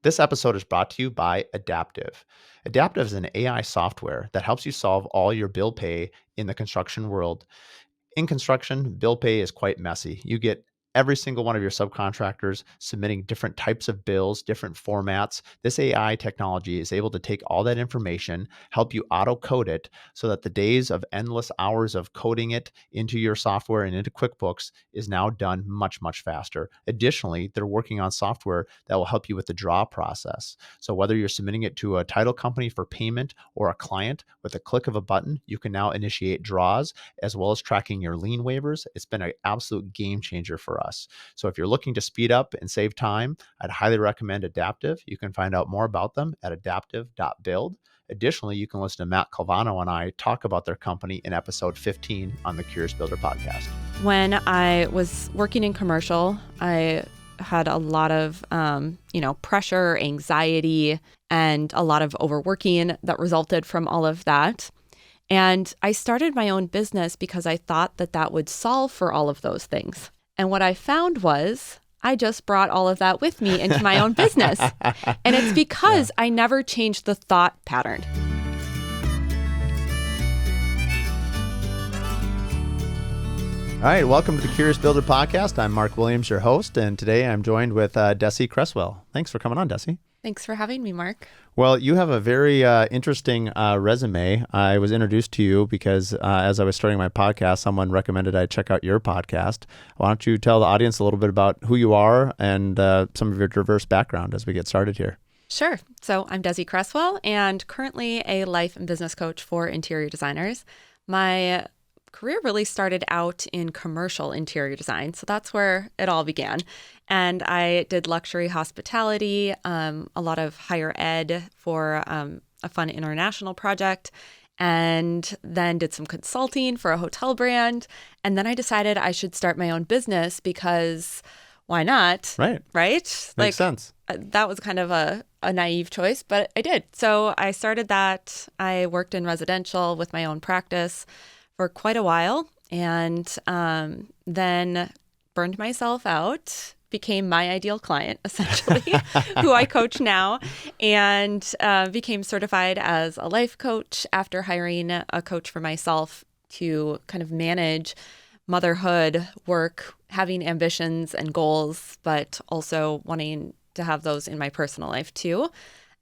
This episode is brought to you by Adaptive. Adaptive is an AI software that helps you solve all your bill pay in the construction world. In construction, bill pay is quite messy. You get every single one of your subcontractors submitting different types of bills, different formats. This AI technology is able to take all that information, help you auto code it so that the days of endless hours of coding it into your software and into QuickBooks is now done much, much faster. Additionally, they're working on software that will help you with the draw process. So whether you're submitting it to a title company for payment or a client, with a click of a button, you can now initiate draws as well as tracking your lien waivers. It's been an absolute game changer for us. So if you're looking to speed up and save time, I'd highly recommend Adaptive. You can find out more about them at adaptive.build. Additionally, you can listen to Matt Calvano and I talk about their company in episode 15 on the Curious Builder podcast. When I was working in commercial, I had a lot of, pressure, anxiety, and a lot of overworking that resulted from all of that. And I started my own business because I thought that would solve for all of those things. And what I found was I just brought all of that with me into my own business. And it's because I never changed the thought pattern. All right, welcome to the Curious Builder podcast. I'm Mark Williams, your host, and today I'm joined with Desi Creswell. Thanks for coming on, Desi. Thanks for having me, Mark. Well, you have a very interesting resume. I was introduced to you because as I was starting my podcast, someone recommended I check out your podcast. Why don't you tell the audience a little bit about who you are and some of your diverse background as we get started here? Sure. So I'm Desi Creswell and currently a life and business coach for interior designers. My career really started out in commercial interior design. So that's where it all began. And I did luxury hospitality, a lot of higher ed for a fun international project, and then did some consulting for a hotel brand. And then I decided I should start my own business because why not? Right. Makes sense. That was kind of a naive choice, but I did. So I started that. I worked in residential with my own practice for quite a while, and then burned myself out, became my ideal client, essentially, who I coach now, and became certified as a life coach after hiring a coach for myself to kind of manage motherhood, work, having ambitions and goals, but also wanting to have those in my personal life too.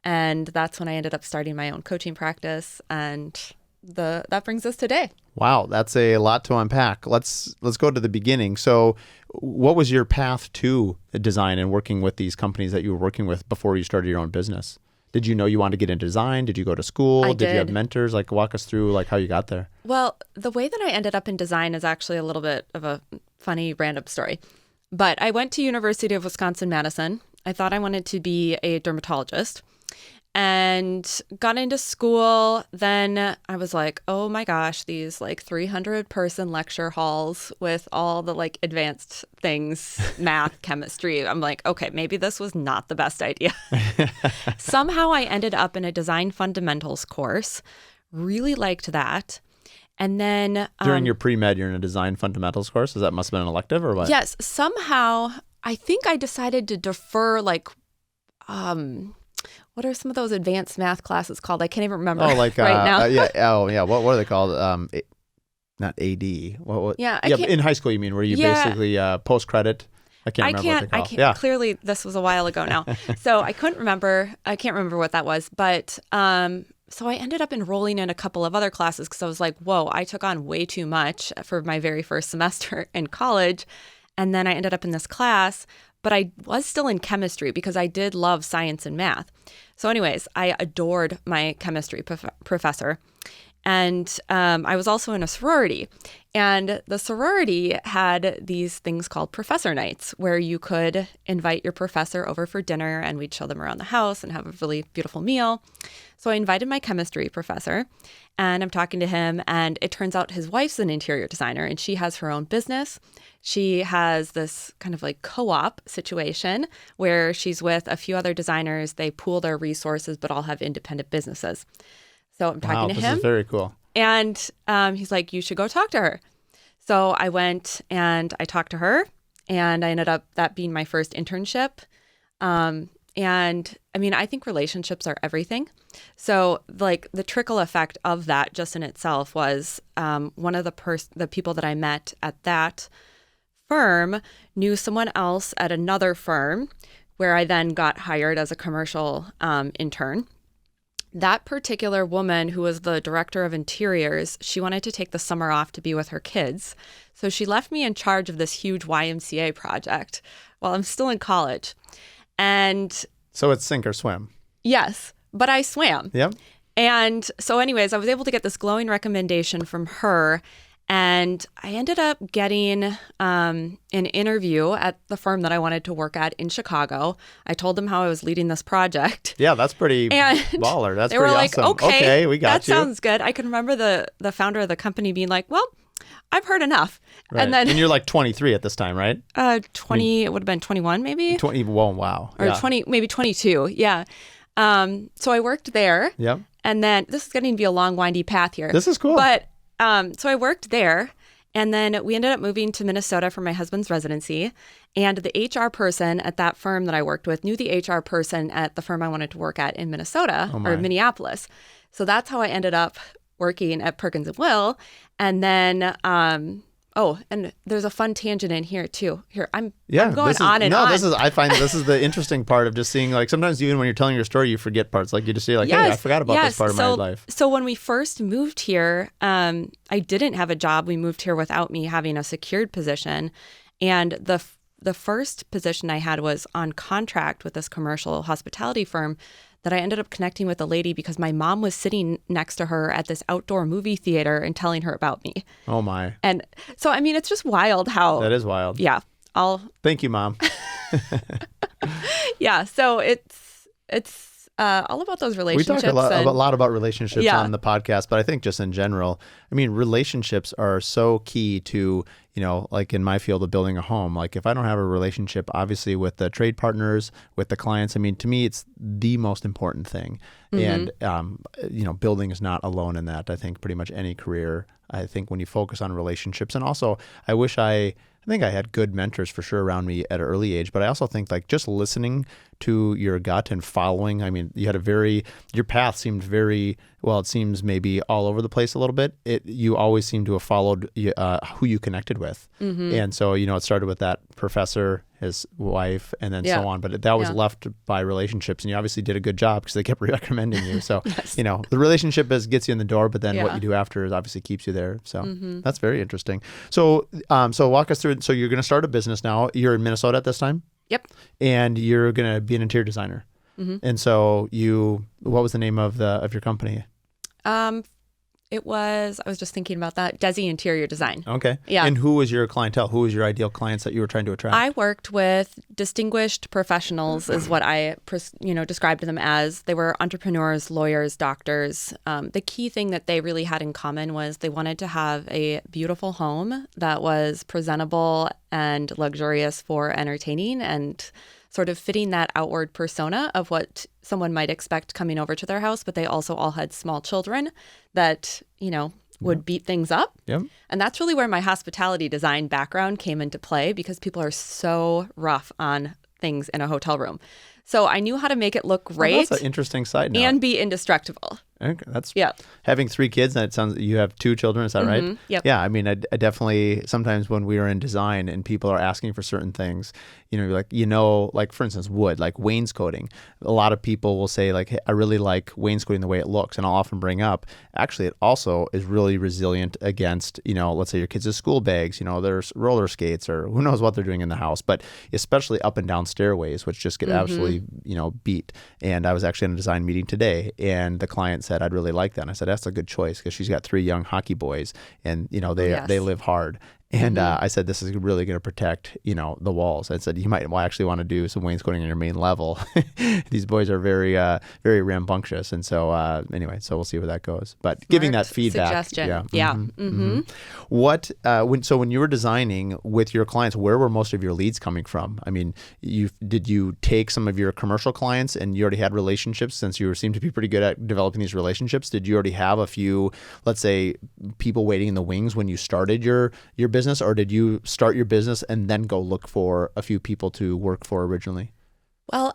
And that's when I ended up starting my own coaching practice, and that brings us today. Wow, that's a lot to unpack. Let's go to the beginning. So what was your path to design and working with these companies that you were working with before you started your own business? Did you know you wanted to get into design? Did you go to school? I did. You have mentors? Walk us through how you got there. Well, the way that I ended up in design is actually a little bit of a funny, random story. But I went to University of Wisconsin-Madison. I thought I wanted to be a dermatologist. And got into school. Then I was like, oh my gosh, these 300-person lecture halls with all the advanced things, math, chemistry. I'm like, okay, maybe this was not the best idea. Somehow I ended up in a design fundamentals course. Really liked that. And then during your pre-med, you're in a design fundamentals course. That must have been an elective or what? Yes. Somehow I think I decided to defer what are some of those advanced math classes called? I can't even remember right now. Yeah. What are they called? Not AD. In high school, you mean, where you basically post-credit? I can't remember what they call. Yeah. Clearly, this was a while ago now. So I can't remember what that was. But so I ended up enrolling in a couple of other classes because I was like, whoa, I took on way too much for my very first semester in college. And then I ended up in this class. But I was still in chemistry because I did love science and math. So anyways, I adored my chemistry professor. And I was also in a sorority. And the sorority had these things called professor nights where you could invite your professor over for dinner and we'd show them around the house and have a really beautiful meal. So I invited my chemistry professor and I'm talking to him, and it turns out his wife's an interior designer and she has her own business. She has this kind of co-op situation where she's with a few other designers. They pool their resources, but all have independent businesses. So I'm talking to him. This is very cool. And he's like, you should go talk to her. So I went and I talked to her, and I ended up that being my first internship. And I mean, I think relationships are everything. So like the trickle effect of that just in itself was one of the people that I met at that firm knew someone else at another firm where I then got hired as a commercial intern. That particular woman who was the director of interiors, she wanted to take the summer off to be with her kids. So she left me in charge of this huge YMCA project while I'm still in college. And So it's sink or swim. yes, but I swam. Yep. And so anyways, I was able to get this glowing recommendation from her. And I ended up getting an interview at the firm that I wanted to work at in Chicago. I told them how I was leading this project. Yeah, that's pretty And baller. That's they were pretty like, awesome. okay, we got that you. sounds good. I can remember the founder of the company being like, well, I've heard enough. Right. And then you're like 23 at this time, right? 20, it would have been 21 maybe? 20. Whoa, wow. Or Yeah. 20, maybe 22. Yeah. So I worked there. Yep. And then this is getting to be a long, windy path here. This is cool. But so I worked there. And then we ended up moving to Minnesota for my husband's residency. And the HR person at that firm that I worked with knew the HR person at the firm I wanted to work at in Minnesota or Minneapolis. So that's how I ended up working at Perkins & Will. And then, and there's a fun tangent in here too. Here, I'm going on and on. I find this is the interesting part of just seeing, like, sometimes even when you're telling your story, you forget parts. Like you just say like, hey, I forgot about this part of my life. So when we first moved here, I didn't have a job. We moved here without me having a secured position. And the first position I had was on contract with this commercial hospitality firm that I ended up connecting with a lady because my mom was sitting next to her at this outdoor movie theater and telling her about me. Oh my. And so, I mean, it's just wild how... That is wild. Yeah. Thank you, Mom. Yeah. So it's all about those relationships. We talk a lot about relationships on the podcast, but I think just in general, I mean, relationships are so key to, like in my field of building a home. Like if I don't have a relationship, obviously with the trade partners, with the clients, I mean, to me, it's the most important thing. Mm-hmm. And, building is not alone in that. I think pretty much any career, I think when you focus on relationships, and also I think I had good mentors for sure around me at an early age, but I also think like just listening to your gut and following. I mean, your path seemed it seems maybe all over the place a little bit. You always seem to have followed who you connected with. Mm-hmm. And so, it started with that professor, his wife, and then so on. But that was left by relationships. And you obviously did a good job because they kept recommending you. So, yes. The relationship gets you in the door, but then what you do after is obviously keeps you there. So that's very interesting. So walk us through. So you're going to start a business now. You're in Minnesota at this time? Yep. And you're going to be an interior designer. Mm-hmm. And so what was the name of your company? I was just thinking about that, Desi Interior Design. Okay. Yeah. And who was your clientele? Who was your ideal clients that you were trying to attract? I worked with distinguished professionals is what I, described them as. They were entrepreneurs, lawyers, doctors. The key thing that they really had in common was they wanted to have a beautiful home that was presentable and luxurious for entertaining and sort of fitting that outward persona of what someone might expect coming over to their house, but they also all had small children that, would beat things up. Yep. And that's really where my hospitality design background came into play because people are so rough on things in a hotel room. So I knew how to make it look great. Well, that's an interesting side note. And be indestructible. Okay, that's having 3 kids. And it sounds you have 2 children. Is that right? Yep. Yeah. I mean, I definitely sometimes when we are in design and people are asking for certain things, you're like for instance, wood, like wainscoting. A lot of people will say like, hey, I really like wainscoting the way it looks, and I'll often bring up actually it also is really resilient against let's say your kids' school bags. There's roller skates or who knows what they're doing in the house, but especially up and down stairways, which just get absolutely beat. And I was actually in a design meeting today, and the client said, I'd really like that. And I said, that's a good choice because she's got 3 young hockey boys and, they live hard. And I said, this is really going to protect, the walls. I said, you might actually want to do some wainscoting on your main level. These boys are very, very rambunctious. And so anyway, so we'll see where that goes. But Smart giving that feedback. Suggestion. Yeah. What, when you were designing with your clients, where were most of your leads coming from? I mean, did you take some of your commercial clients and you already had relationships since you seemed to be pretty good at developing these relationships? Did you already have a few, let's say, people waiting in the wings when you started your business, or did you start your business and then go look for a few people to work for originally? Well,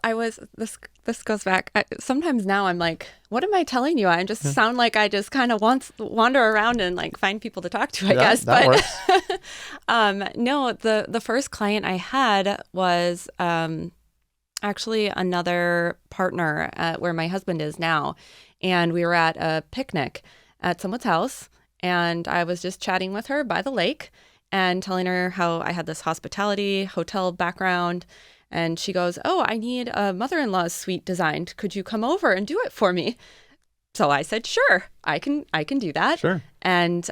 this goes back. Sometimes now I'm like, what am I telling you? I just sound like I just kind of wander around and like find people to talk to, I guess. That But works. no, the first client I had was actually another partner where my husband is now. And we were at a picnic at someone's house. And I was just chatting with her by the lake and telling her how I had this hospitality hotel background. And she goes, "Oh, I need a mother-in-law's suite designed. Could you come over and do it for me?" So I said, "Sure, I can do that." Sure. And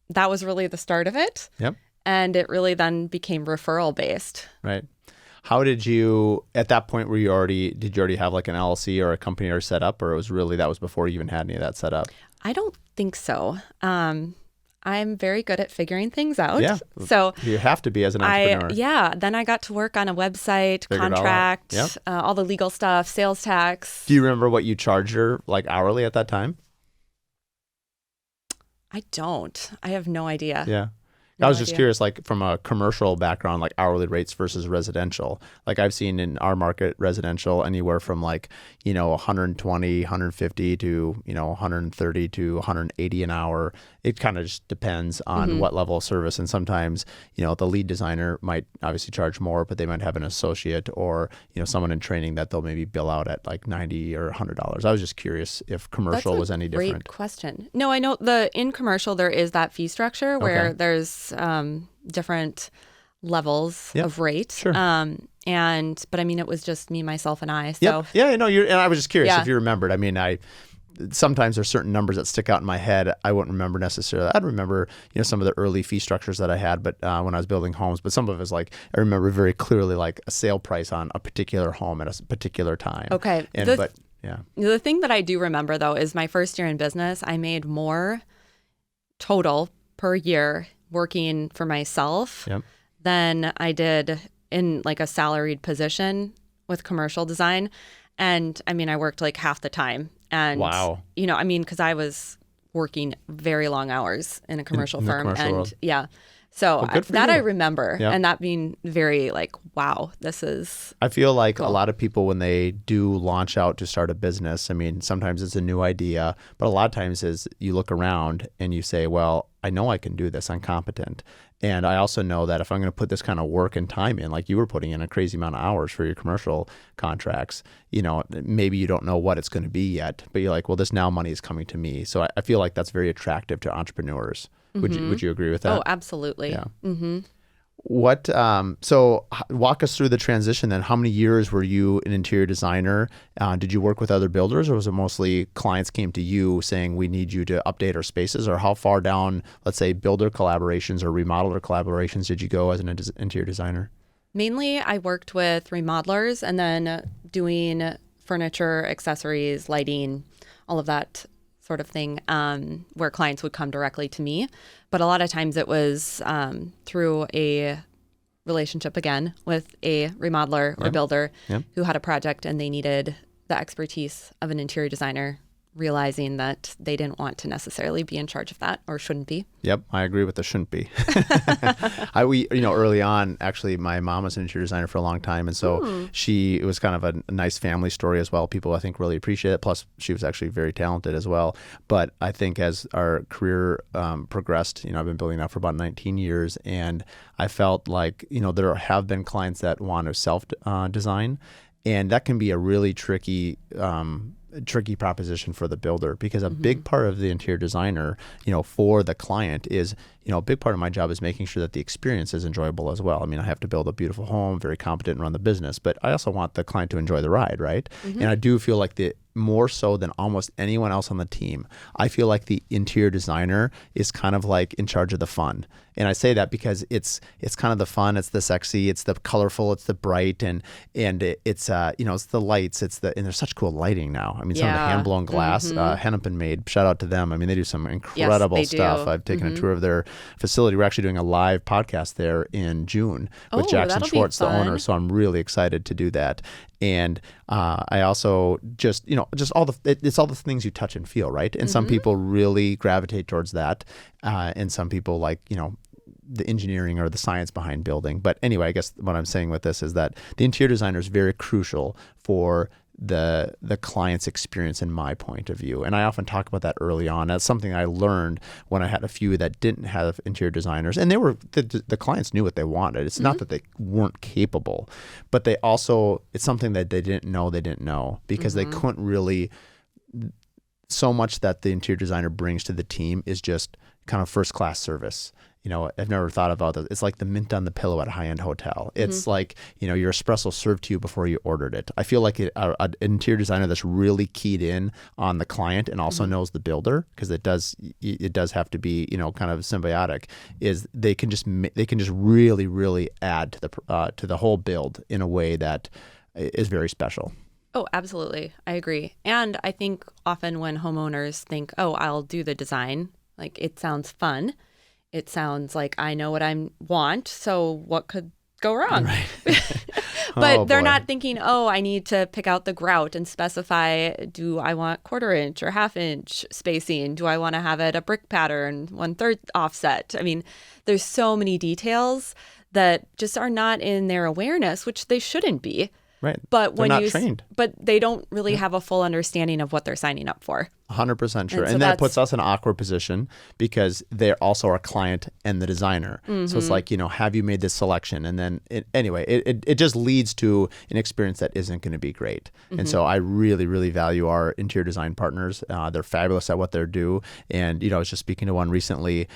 that was really the start of it. Yep. And it really then became referral based. Right. How did you, at that point, did you already have like an LLC or a company or set up, or that was before you even had any of that set up? I don't think so. I'm very good at figuring things out. Yeah. So You have to be as an entrepreneur. then I got to work on a website, Figured it all out. contract, Yep. all the legal stuff, sales tax. Do you remember what you charged her like hourly at that time? I don't. I have no idea. Yeah. No I was just idea. curious, like from a commercial background, like hourly rates versus residential. Like I've seen in our market, residential anywhere from like, 120, 150 to, 130 to 180 an hour. It kind of just depends on what level of service. And sometimes, the lead designer might obviously charge more, but they might have an associate or, someone in training that they'll maybe bill out at like 90 or $100. I was just curious if commercial was any different. Great question. No, I know in commercial there is that fee structure where Okay. there's different levels Yep. of rate. Sure. But I mean, it was just me, myself, and I. So Yep. Yeah, and I was just curious Yeah. if you remembered. I mean, sometimes there's certain numbers that stick out in my head. I wouldn't remember necessarily. I'd remember, some of the early fee structures that I had, but when I was building homes. But some of it is like I remember very clearly, like a sale price on a particular home at a particular time. Okay. Yeah. The thing that I do remember though is my first year in business, I made more total per year working for myself Yep. than I did in like a salaried position with commercial design. And I mean, I worked like half the time. And, Wow. because I was working very long hours in a commercial in the firm. commercial And world. yeah. So Well, good for that you. I remember. Yep. And that being very like, wow, this is. I feel like Cool. a lot of people, when they do launch out to start a business, I mean, sometimes it's a new idea, but a lot of times is you look around and you say, well, I know I can do this. I'm competent. And I also know that if I'm going to put this kind of work and time in, like you were putting in a crazy amount of hours for your commercial contracts, maybe you don't know what it's going to be yet, but you're like, well, this now money is coming to me. So I feel like that's very attractive to entrepreneurs. Would you agree with that? Oh, absolutely. Yeah. Mm-hmm. Walk us through the transition then. How many years were you an interior designer? Did you work with other builders, or was it mostly clients came to you saying, we need you to update our spaces? Or how far down, let's say, builder collaborations or remodeler collaborations did you go as an interior designer? Mainly, I worked with remodelers and then doing furniture, accessories, lighting, all of that sort of thing, where clients would come directly to me. But a lot of times it was through a relationship again with a remodeler or Yep. builder Yep. who had a project and they needed the expertise of an interior designer, realizing that they didn't want to necessarily be in charge of that or shouldn't be. Yep, I agree with the shouldn't be. Early on, actually, my mom was an interior designer for a long time, and so it was kind of a nice family story as well. People, I think, really appreciate it. Plus, she was actually very talented as well. But I think as our career progressed, I've been building now for about 19 years, and I felt like, there have been clients that want to self-design, and that can be a really tricky proposition for the builder, because a big part of the interior designer, for the client is, a big part of my job is making sure that the experience is enjoyable as well. I mean, I have to build a beautiful home, very competent, and run the business, but I also want the client to enjoy the ride, right? And I do feel like more so than almost anyone else on the team, I feel like the interior designer is kind of like in charge of the fun. And I say that because it's kind of the fun, it's the sexy, it's the colorful, it's the bright, and it's the lights, and there's such cool lighting now. I mean, some of the Yeah. hand blown glass, Hennepin made, shout out to them. I mean, they do some incredible they stuff. do. I've taken a tour of their facility. We're actually doing a live podcast there in June with Oh, Jackson that'll be Schwartz, the owner. fun. So I'm really excited to do that. And I also it's all the things you touch and feel, right? And some people really gravitate towards that, and some people like the engineering or the science behind building. But anyway, I guess what I'm saying with this is that the interior designer is very crucial for the client's experience in my point of view. And I often talk about that early on. That's something I learned when I had a few that didn't have interior designers, and they were the clients knew what they wanted. It's not that they weren't capable, but they also, it's something that they didn't know because they couldn't really, so much that the interior designer brings to the team is just kind of first class service. You know, I've never thought about that. It's like the mint on the pillow at a high-end hotel. It's like, you know, your espresso served to you before you ordered it. I feel like an interior designer that's really keyed in on the client and also knows the builder, because it does have to be, you know, kind of symbiotic, is they can just really add to the whole build in a way that is very special. Oh, absolutely. I agree. And I think often when homeowners think, oh, I'll do the design, like it sounds fun. It sounds like I know what I want, so what could go wrong? Right. But they're not thinking, oh, I need to pick out the grout and specify, do I want 1/4 inch or 1/2 inch spacing? Do I want to have it a brick pattern, 1/3 offset? I mean, there's so many details that just are not in their awareness, which they shouldn't be. Right. But they're not trained. But they don't really have a full understanding of what they're signing up for. 100% true. And so And that puts us in an awkward position because they're also our client and the designer. So it's like, you know, have you made this selection? And then it just leads to an experience that isn't going to be great. And so I really value our interior design partners. They're fabulous at what they do. And, you know, I was just speaking to one recently,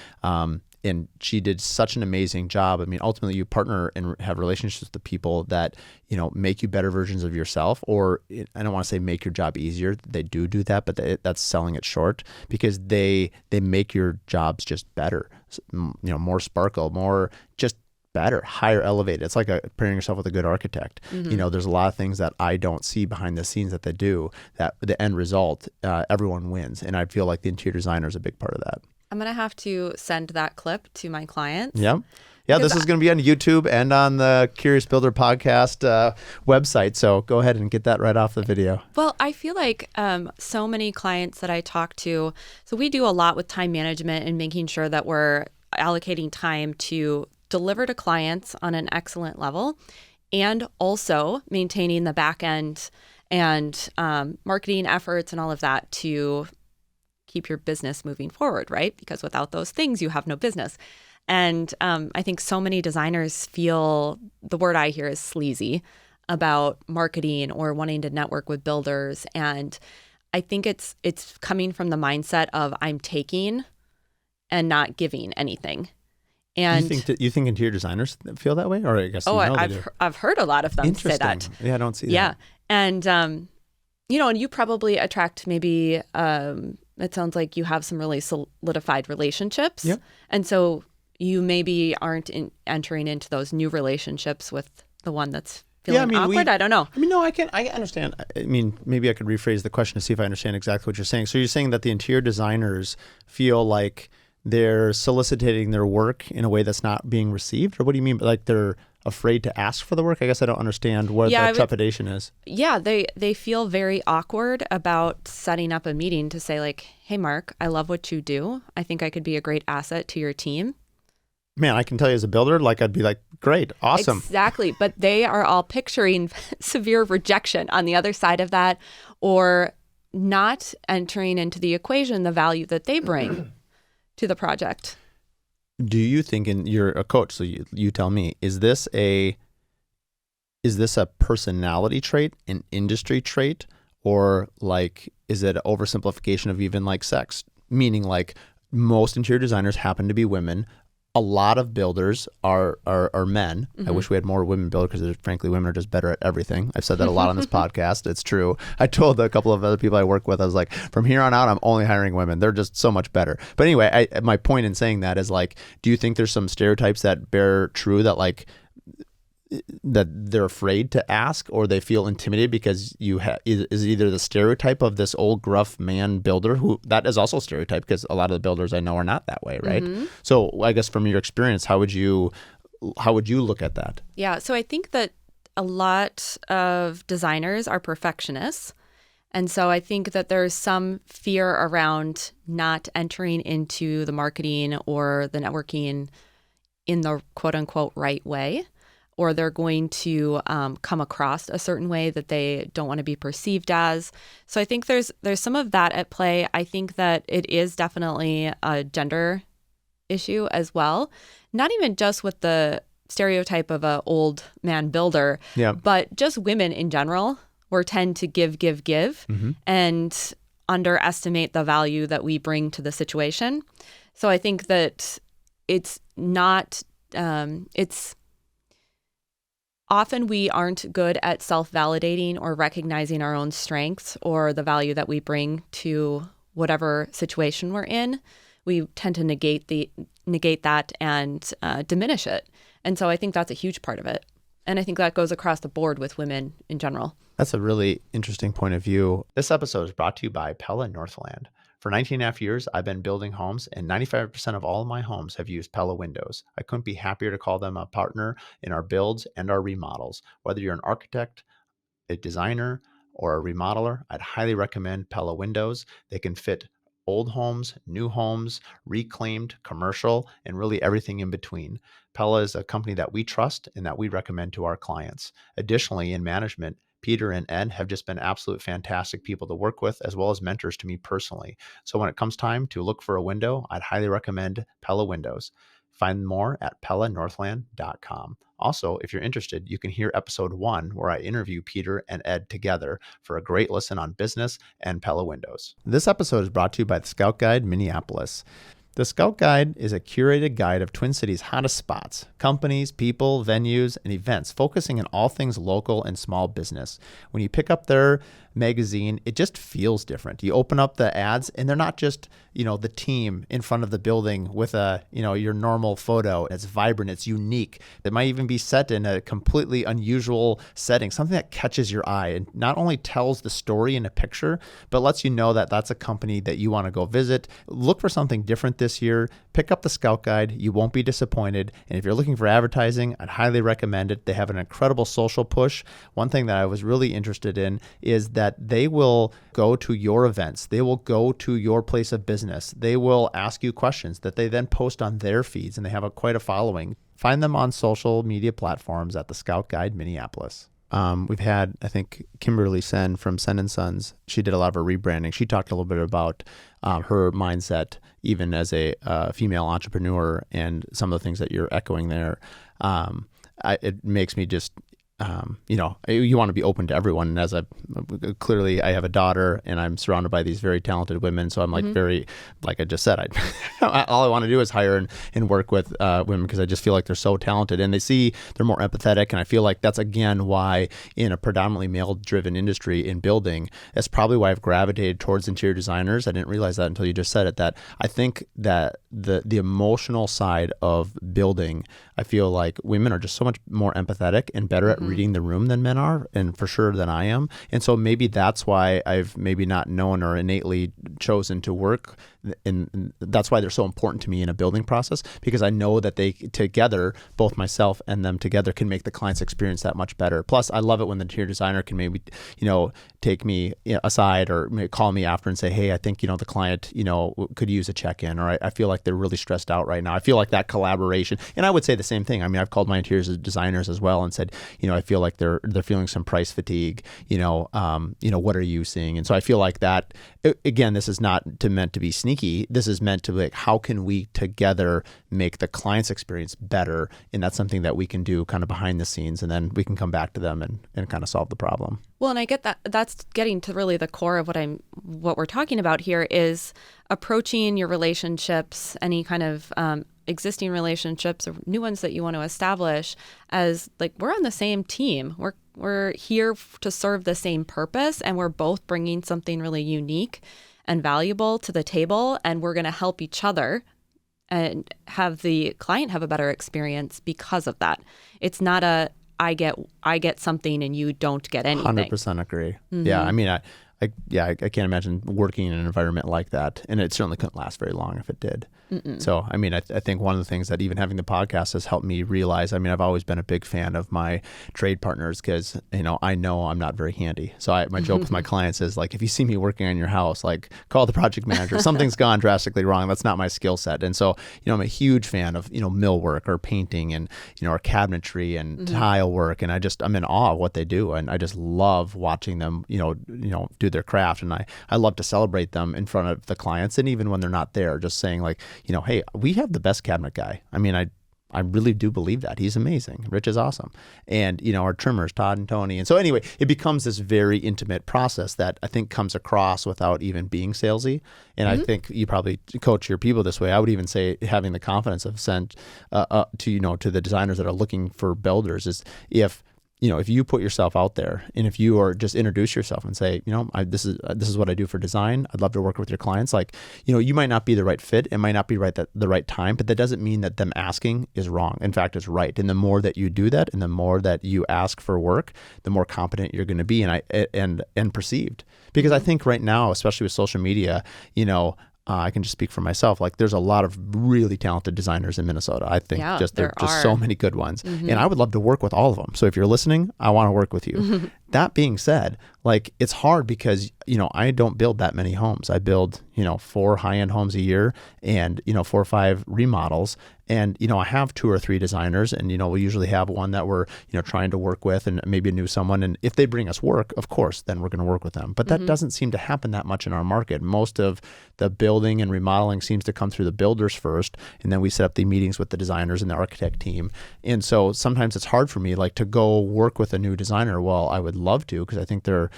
and she did such an amazing job. I mean, ultimately, you partner and have relationships with the people that, you know, make you better versions of yourself. Or I don't want to say make your job easier. They do that, but that's selling it short, because they make your jobs just better. You know, more sparkle, more just better, higher elevated. It's like pairing yourself with a good architect. You know, there's a lot of things that I don't see behind the scenes that they do, that the end result, everyone wins. And I feel like the interior designer is a big part of that. I'm going to have to send that clip to my clients. Yeah. Yeah, this is going to be on YouTube and on the Curious Builder podcast website. So go ahead and get that right off the video. Well, I feel like so many clients that I talk to, so we do a lot with time management and making sure that we're allocating time to deliver to clients on an excellent level, and also maintaining the back end and marketing efforts and all of that to keep your business moving forward, right? Because without those things, you have no business. And I think so many designers feel, the word I hear is sleazy, about marketing or wanting to network with builders. And I think it's coming from the mindset of I'm taking and not giving anything. And you think interior designers feel that way? Or I guess I've heard a lot of them say that. Yeah, I don't see that. Yeah. And, you know, and you probably attract maybe, it sounds like you have some really solidified relationships. Yep. And so you maybe aren't entering into those new relationships with the one that's feeling awkward. I don't know. I mean, no, I understand. I mean, maybe I could rephrase the question to see if I understand exactly what you're saying. So you're saying that the interior designers feel like they're soliciting their work in a way that's not being received? Or what do you mean? Like they're afraid to ask for the work? I guess I don't understand what that trepidation is. Yeah, they feel very awkward about setting up a meeting to say like, hey, Mark, I love what you do. I think I could be a great asset to your team. Man, I can tell you as a builder, like I'd be like, great, awesome. Exactly. But they are all picturing severe rejection on the other side of that, or not entering into the equation the value that they bring to the project. Do you think, and you're a coach, so you tell me, is this a personality trait, an industry trait, or like is it an oversimplification of even like sex? Meaning like most interior designers happen to be women. A lot of builders are men. Mm-hmm. I wish we had more women builders because frankly, women are just better at everything. I've said that a lot on this podcast. It's true. I told a couple of other people I work with, I was like, from here on out, I'm only hiring women. They're just so much better. But anyway, my point in saying that is like, do you think there's some stereotypes that bear true that like, that they're afraid to ask, or they feel intimidated because is either the stereotype of this old gruff man builder, who that is also a stereotype because a lot of the builders I know are not that way, right? Mm-hmm. So I guess from your experience, how would you look at that? Yeah, so I think that a lot of designers are perfectionists. And so I think that there's some fear around not entering into the marketing or the networking in the quote unquote right way, or they're going to come across a certain way that they don't want to be perceived as. So I think there's some of that at play. I think that it is definitely a gender issue as well, not even just with the stereotype of a old man builder, Yeah. but just women in general. We tend to give, Mm-hmm. and underestimate the value that we bring to the situation. So I think that it's not, it's often we aren't good at self-validating or recognizing our own strengths or the value that we bring to whatever situation we're in. We tend to negate that and diminish it. And so I think that's a huge part of it. And I think that goes across the board with women in general. That's a really interesting point of view. This episode is brought to you by Pella Northland. For 19 and a half years, I've been building homes, and 95% of all of my homes have used Pella windows. I couldn't be happier to call them a partner in our builds and our remodels. Whether you're an architect, a designer, or a remodeler, I'd highly recommend Pella windows. They can fit old homes, new homes, reclaimed, commercial, and really everything in between. Pella is a company that we trust and that we recommend to our clients. Additionally, in management, Peter and Ed have just been absolute fantastic people to work with, as well as mentors to me personally. So when it comes time to look for a window, I'd highly recommend Pella Windows. Find more at PellaNorthland.com. Also, if you're interested, you can hear episode 1 where I interview Peter and Ed together for a great listen on business and Pella Windows. This episode is brought to you by the Scout Guide Minneapolis. The Scout Guide is a curated guide of Twin Cities' hottest spots, companies, people, venues, and events, focusing on all things local and small business. When you pick up their magazine, it just feels different. You open up the ads and they're not just, the team in front of the building with your normal photo. It's vibrant, it's unique. It might even be set in a completely unusual setting, something that catches your eye and not only tells the story in a picture, but lets you know that that's a company that you want to go visit. Look for something different this year. Pick up the Scout Guide. You won't be disappointed. And if you're looking for advertising, I'd highly recommend it. They have an incredible social push. One thing that I was really interested in is that they will go to your events. They will go to your place of business. They will ask you questions that they then post on their feeds, and they have quite a following. Find them on social media platforms at the Scout Guide Minneapolis. We've had, I think, Kimberly Sen from Sen & Sons. She did a lot of her rebranding. She talked a little bit about her mindset, even as a female entrepreneur, and some of the things that you're echoing there. It makes me just, you want to be open to everyone. And as clearly I have a daughter and I'm surrounded by these very talented women. So I'm very, like I just said, all I want to do is hire and work with women because I just feel like they're so talented and they're more empathetic. And I feel like that's again why in a predominantly male driven industry in building, that's probably why I've gravitated towards interior designers. I didn't realize that until you just said it, that I think that the emotional side of building, I feel like women are just so much more empathetic and better at reading the room than men are, and for sure than I am. And so maybe that's why I've maybe not known or innately chosen to work. And that's why they're so important to me in a building process, because I know that they together, both myself and them together, can make the client's experience that much better. Plus, I love it when the interior designer can maybe, take me aside or call me after and say, hey, I think, the client, could use a check-in, or I feel like they're really stressed out right now. I feel like that collaboration. And I would say the same thing. I mean, I've called my interior designers as well and said, I feel like they're feeling some price fatigue, what are you seeing? And so I feel like that, again, this is not meant to be sneaky. This is meant to be like, how can we together make the client's experience better? And that's something that we can do kind of behind the scenes, and then we can come back to them and kind of solve the problem. Well, and I get that that's getting to really the core of what we're talking about here is approaching your relationships, any kind of existing relationships or new ones that you want to establish as like, we're on the same team. We're here to serve the same purpose, and we're both bringing something really unique and valuable to the table, and we're going to help each other and have the client have a better experience because of that. It's not I get I get something and you don't get anything. 100% agree. Yeah. I mean, I can't imagine working in an environment like that. And it certainly couldn't last very long if it did. So, I mean, I think one of the things that even having the podcast has helped me realize, I mean, I've always been a big fan of my trade partners because, I know I'm not very handy. So my joke with my clients is like, if you see me working on your house, like call the project manager, something's gone drastically wrong. That's not my skill set. And so, I'm a huge fan of, millwork or painting and, or cabinetry and tile work. And I'm in awe of what they do. And I just love watching them, do their craft. And I love to celebrate them in front of the clients. And even when they're not there, just saying like, hey, we have the best cabinet guy. I mean, I really do believe that. He's amazing. Rich is awesome. And, our trimmers, Todd and Tony. And so anyway, it becomes this very intimate process that I think comes across without even being salesy. And I think you probably coach your people this way. I would even say having the confidence of send to the designers that are looking for builders is if you put yourself out there and if you are just introduce yourself and say, this is what I do for design. I'd love to work with your clients. Like, you might not be the right fit. It might not be right at the right time, but that doesn't mean that them asking is wrong. In fact, it's right. And the more that you do that and the more that you ask for work, the more competent you're going to be and perceived. Because I think right now, especially with social media, I can just speak for myself. Like there's a lot of really talented designers in Minnesota. I think there are just so many good ones. And I would love to work with all of them. So if you're listening, I want to work with you. That being said, like it's hard because, I don't build that many homes. I build, 4 high-end homes a year and, 4 or 5 remodels. And, I have 2 or 3 designers and, we usually have one that we're, trying to work with and maybe a new someone. And if they bring us work, of course, then we're going to work with them. But that doesn't seem to happen that much in our market. Most of the building and remodeling seems to come through the builders first. And then we set up the meetings with the designers and the architect team. And so sometimes it's hard for me like to go work with a new designer. Well, I would love to because I think their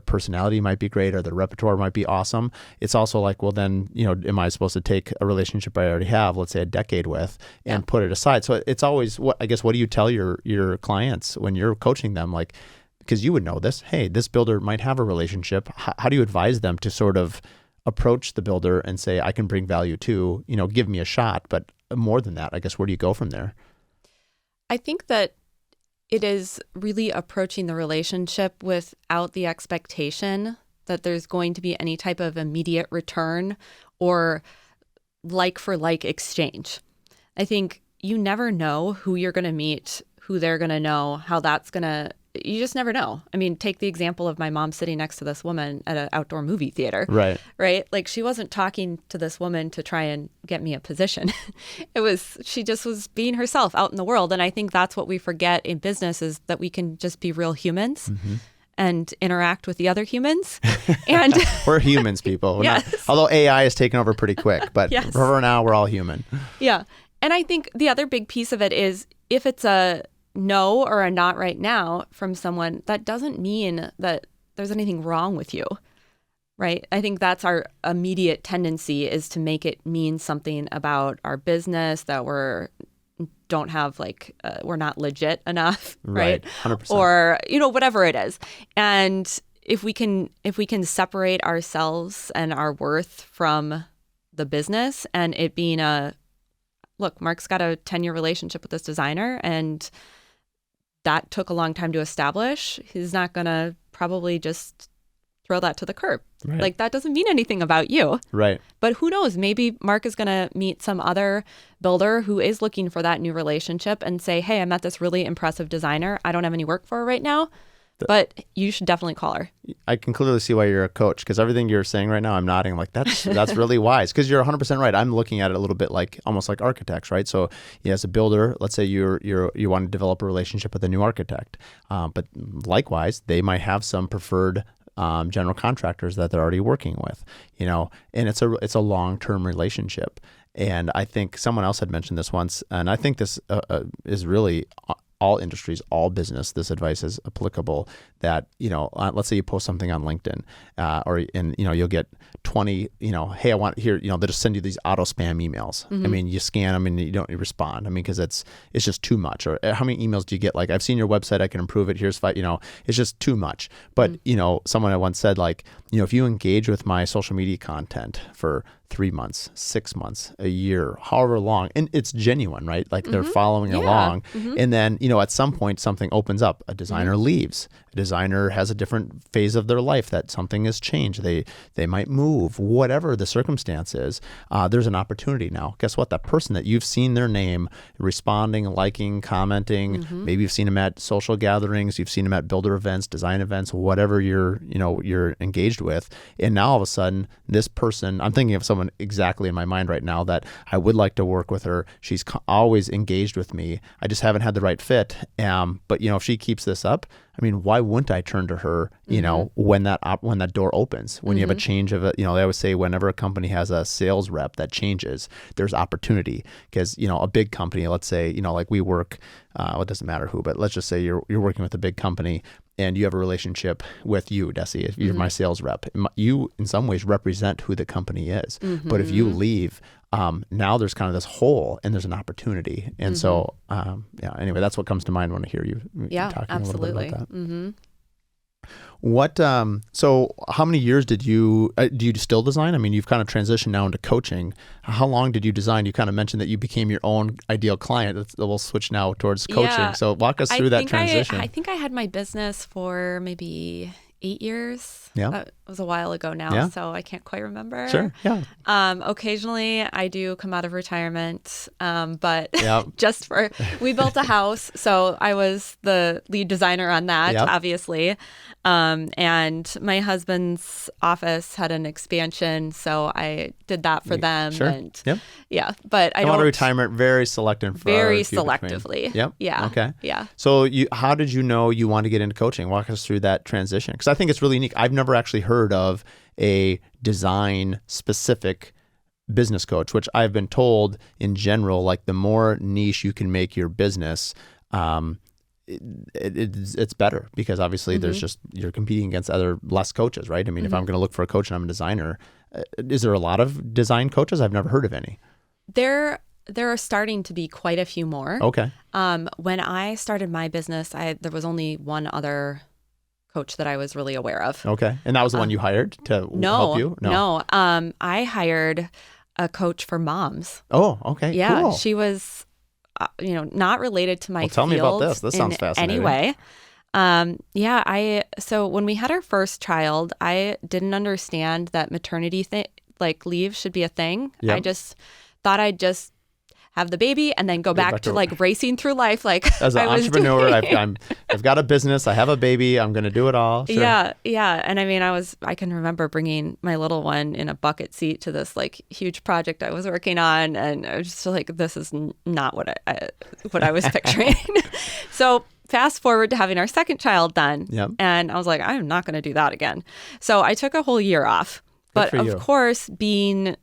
personality might be great or their repertoire might be awesome. It's also like, well, then, am I supposed to take a relationship I already have, let's say a decade with, and put it aside? So it's always what do you tell your clients when you're coaching them? Like, because you would know this, hey, this builder might have a relationship. How do you advise them to sort of approach the builder and say, I can bring value too, give me a shot, but more than that, I guess, where do you go from there? I think that it is really approaching the relationship without the expectation that there's going to be any type of immediate return or like for like exchange. I think you never know who you're going to meet, who they're going to know, how that's going to, you just never know. I mean, take the example of my mom sitting next to this woman at an outdoor movie theater. Right. Like she wasn't talking to this woman to try and get me a position. She just was being herself out in the world. And I think that's what we forget in business is that we can just be real humans. And interact with the other humans. And we're humans, people. Although AI is taking over pretty quick, but for now, we're all human. Yeah. And I think the other big piece of it is if it's a no or a not right now from someone, that doesn't mean that there's anything wrong with you, right? I think that's our immediate tendency is to make it mean something about our business that we're not legit enough, right? 100%. Or, whatever it is. And if we can separate ourselves and our worth from the business and it being look, Mark's got a 10-year relationship with this designer and that took a long time to establish. He's not going to probably just throw that to the curb. Right. Like that doesn't mean anything about you. Right. But who knows? Maybe Mark is going to meet some other builder who is looking for that new relationship and say, hey, I met this really impressive designer. I don't have any work for her right now, but you should definitely call her. I can clearly see why you're a coach because everything you're saying right now, I'm nodding like that's really wise because you're 100% right. I'm looking at it a little bit like almost like architects, right? So as a builder, let's say you want to develop a relationship with a new architect, but likewise, they might have some preferred general contractors that they're already working with, and it's a long-term relationship. And I think someone else had mentioned this once, and I think this is really all industries, all business. This advice is applicable. That let's say you post something on LinkedIn, you'll get 20. Hey, I want here. They'll just send you these auto spam emails. I mean, you scan them and you don't respond. I mean, because it's just too much. Or how many emails do you get? Like, I've seen your website. I can improve it. Here's 5. It's just too much. But someone I once said like, if you engage with my social media content for 3 months, 6 months, a year, however long. And it's genuine, right? Like they're following Yeah. along. And then, at some point something opens up. A designer leaves. A designer has a different phase of their life that something has changed. They might move, whatever the circumstance is. There's an opportunity now. Guess what? That person that you've seen their name responding, liking, commenting, maybe you've seen them at social gatherings, you've seen them at builder events, design events, whatever you're engaged with. And now all of a sudden, this person, I'm thinking of someone exactly in my mind right now that I would like to work with her. She's always engaged with me. I just haven't had the right fit. But if she keeps this up, I mean, why wouldn't I turn to her, when that door opens, when you have a change of they always say whenever a company has a sales rep that changes, there's opportunity because, a big company, let's say, like we work, it doesn't matter who, but let's just say you're working with a big company and you have a relationship with you, Desi, if you're my sales rep. You, in some ways, represent who the company is. But if you leave, now there's kind of this hole and there's an opportunity. And so, anyway, that's what comes to mind when I hear you talking absolutely. a little bit about that. What, so how many years do you still design? I mean, you've kind of transitioned now into coaching. How long did you design? You kind of mentioned that you became your own ideal client. We'll switch now towards coaching. Yeah. So walk us through that transition. I think I had my business for maybe 8 years. Yeah. It was a while ago now, so I can't quite remember. Sure. Yeah. Occasionally I do come out of retirement, but Yeah. we built a house, so I was the lead designer on that, obviously. And my husband's office had an expansion, so I did that for them. Sure. And Yep. yeah, but I Come don't. out of retirement very selective. Very selectively. Yep. Yeah. Okay. Yeah. So how did you know you want to get into coaching? Walk us through that transition. Because I think it's really unique. I've never actually heard of a design specific business coach, which I've been told in general, like the more niche you can make your business, it's better because obviously you're competing against other less coaches, right? I mean, if I'm going to look for a coach and I'm a designer, is there a lot of design coaches? I've never heard of any. There are starting to be quite a few more. Okay. When I started my business, there was only one other coach that I was really aware of. Okay. And that was the one you hired to help you? No. I hired a coach for moms. Oh, okay. Yeah. Cool. She was, not related to my field. Tell me about this. This sounds fascinating. Anyway. So when we had our first child, I didn't understand that maternity leave should be a thing. Yep. I just thought I'd just have the baby and then go back to racing through life as an entrepreneur. I've got a business, I have a baby, I'm going to do it all. Sure. Yeah. And I mean, I can remember bringing my little one in a bucket seat to this huge project I was working on, and I was just like, this is not what I was picturing. So fast forward to having our second child then. Yep. And I was like, I'm not going to do that again. So I took a whole year off. But of course, being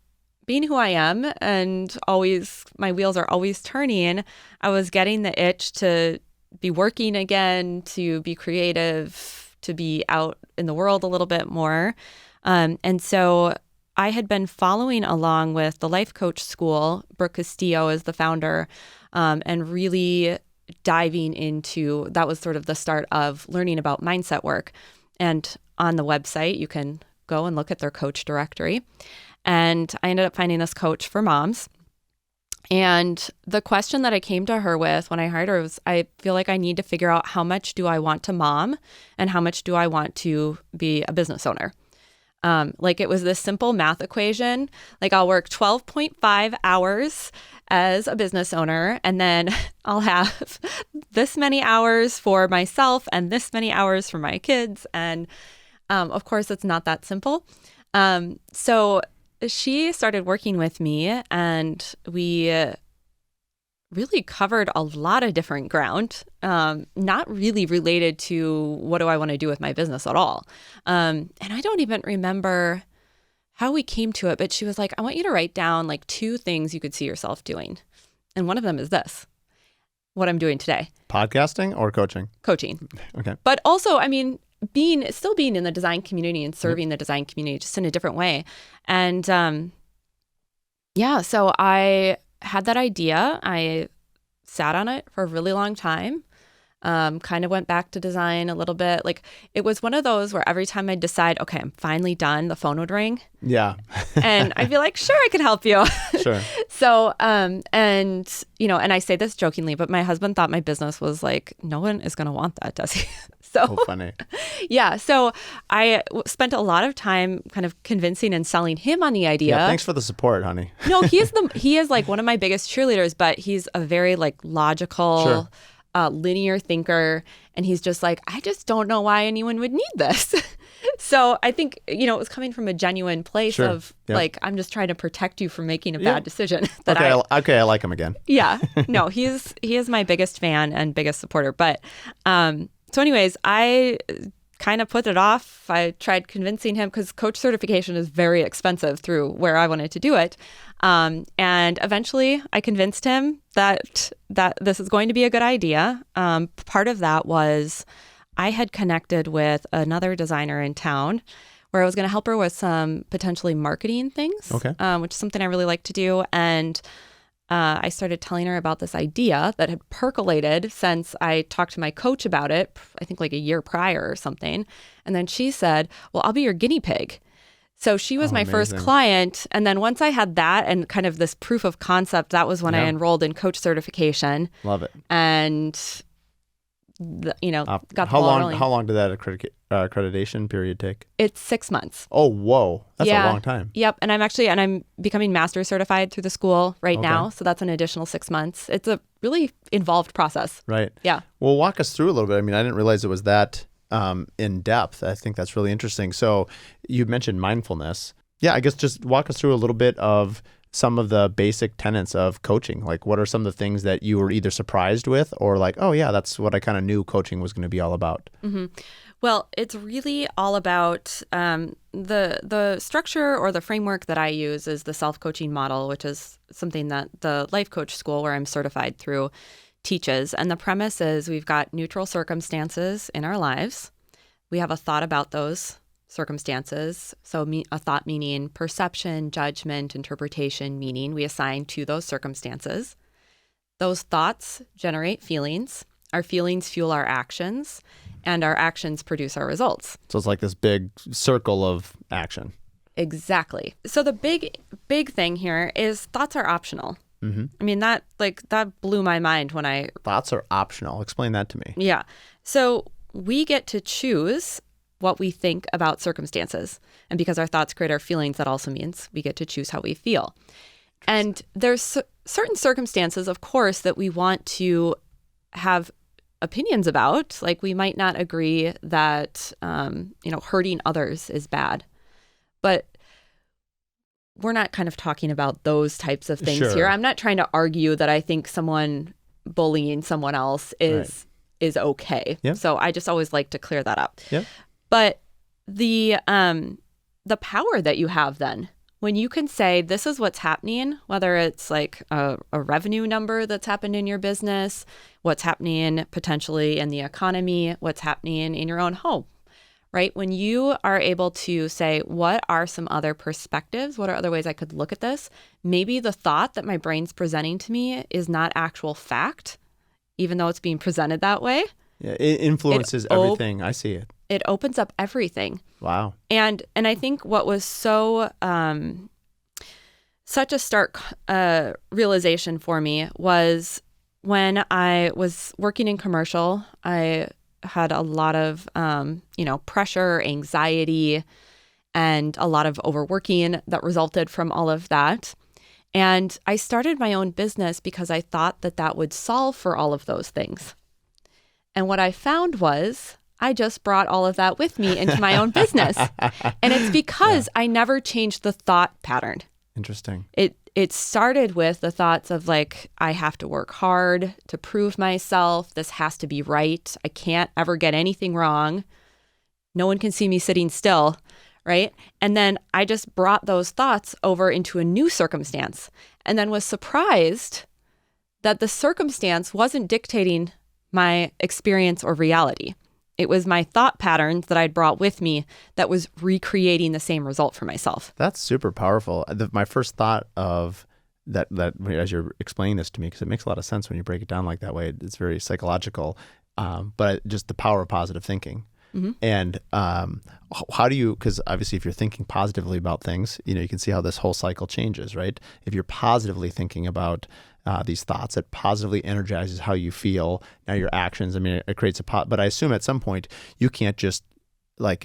who I am and always, my wheels are always turning, I was getting the itch to be working again, to be creative, to be out in the world a little bit more. And so I had been following along with the Life Coach School. Brooke Castillo is the founder, and really diving into, that was sort of the start of learning about mindset work. And on the website, you can go and look at their coach directory. And I ended up finding this coach for moms. And the question that I came to her with when I hired her was, I feel like I need to figure out how much do I want to mom and how much do I want to be a business owner. It was this simple math equation. I'll work 12.5 hours as a business owner, and then I'll have this many hours for myself and this many hours for my kids. And of course, it's not that simple. So she started working with me, and we really covered a lot of different ground, not really related to what do I want to do with my business at all. And I don't even remember how we came to it, but she was like, I want you to write down 2 things you could see yourself doing. And one of them is this, what I'm doing today. Podcasting or coaching? Coaching. Okay. But also, I mean, still being in the design community and serving the design community just in a different way. And so I had that idea. I sat on it for a really long time. kind of went back to design a little bit. Like it was one of those where every time I'd decide, okay, I'm finally done, the phone would ring. Yeah. And I'd be like, sure, I can help you. Sure. So, and I say this jokingly, but my husband thought my business was like, no one is going to want that, Desi. So Oh, funny. yeah. So I spent a lot of time kind of convincing and selling him on the idea. Yeah, thanks for the support, honey. No, he is like one of my biggest cheerleaders, but he's a very like logical, Sure. linear thinker. And he's just like, I just don't know why anyone would need this. So I think, it was coming from a genuine place Sure. of Yep. like, I'm just trying to protect you from making a Yeah. bad decision. Okay, I like him again. Yeah. No, he is my biggest fan and biggest supporter. But so anyways, I kind of put it off. I tried convincing him because coach certification is very expensive through where I wanted to do it. And eventually I convinced him that this is going to be a good idea. Part of that was I had connected with another designer in town where I was going to help her with some potentially marketing things, Okay. which is something I really like to do. And I started telling her about this idea that had percolated since I talked to my coach about it, I think like a year prior or something. And then she said, well, I'll be your guinea pig. So she was my first amazing. client. And then once I had that and kind of this proof of concept, that was when I Yeah. enrolled in coach certification Love it. and, got the How ball long? rolling. How long did that accreditation period take? It's 6 months. Oh, whoa, that's Yeah. a long time. Yep. And I'm becoming master certified through the school right Okay. now. So that's an additional 6 months. It's a really involved process. Right. Yeah. Well, walk us through a little bit. I mean, I didn't realize it was that in depth. I think that's really interesting. So you mentioned mindfulness. Yeah, I guess just walk us through a little bit of some of the basic tenets of coaching. Like, what are some of the things that you were either surprised with or like, oh yeah, that's what I kind of knew coaching was going to be all about? Mm-hmm. Well, it's really all about the structure or the framework that I use is the self-coaching model, which is something that the life coach school where I'm certified through teaches. And the premise is we've got neutral circumstances in our lives. We have a thought about those circumstances. So a thought meaning perception, judgment, interpretation, meaning we assign to those circumstances. Those thoughts generate feelings. Our feelings fuel our actions, and our actions produce our results. So it's like this big circle of action. Exactly. So the big thing here is thoughts are optional. Mm-hmm. I mean, that blew my mind when I... Thoughts are optional. Explain that to me. Yeah. So we get to choose what we think about circumstances. And because our thoughts create our feelings, that also means we get to choose how we feel. And there's certain circumstances, of course, that we want to have opinions about. Like we might not agree that, hurting others is bad. But we're not kind of talking about those types of things Sure. here. I'm not trying to argue that I think someone bullying someone else is okay. Yep. So I just always like to clear that up. Yep. But the power that you have then, when you can say, this is what's happening, whether it's like a revenue number that's happened in your business, what's happening potentially in the economy, what's happening in your own home, right? When you are able to say, what are some other perspectives? What are other ways I could look at this? Maybe the thought that my brain's presenting to me is not actual fact, even though it's being presented that way. Yeah, it influences everything. I see it. It opens up everything. Wow. And I think what was so such a stark realization for me was when I was working in commercial. I had a lot of pressure, anxiety, and a lot of overworking that resulted from all of that. And I started my own business because I thought that would solve for all of those things. And what I found was I just brought all of that with me into my own business. And it's because I never changed the thought pattern. Interesting. It started with the thoughts of like, I have to work hard to prove myself. This has to be right. I can't ever get anything wrong. No one can see me sitting still, right? And then I just brought those thoughts over into a new circumstance and then was surprised that the circumstance wasn't dictating my experience or reality. It was my thought patterns that I'd brought with me that was recreating the same result for myself. That's super powerful. My first thought of that as you're explaining this to me, because it makes a lot of sense when you break it down like that way, it's very psychological. but just the power of positive thinking. And how do you, because obviously if you're thinking positively about things, you can see how this whole cycle changes, right? If you're positively thinking about these thoughts, it positively energizes how you feel. Now your actions, I mean, it creates but I assume at some point you can't just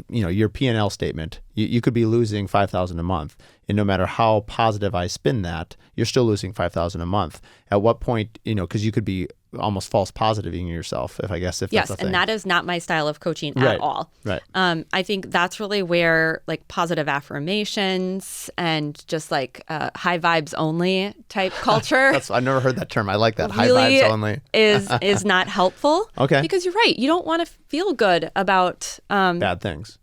your P&L statement, you could be losing $5,000 a month. And no matter how positive I spin that, you're still losing $5,000 a month. At what point, because you could be almost false positiving yourself, if yes, that's a thing. And that is not my style of coaching Right. at all. Right. I think that's really where positive affirmations and just high vibes only type culture I've never heard that term. I like that. really High vibes only. is not helpful. Okay. Because you're right. You don't want to feel good about Bad things.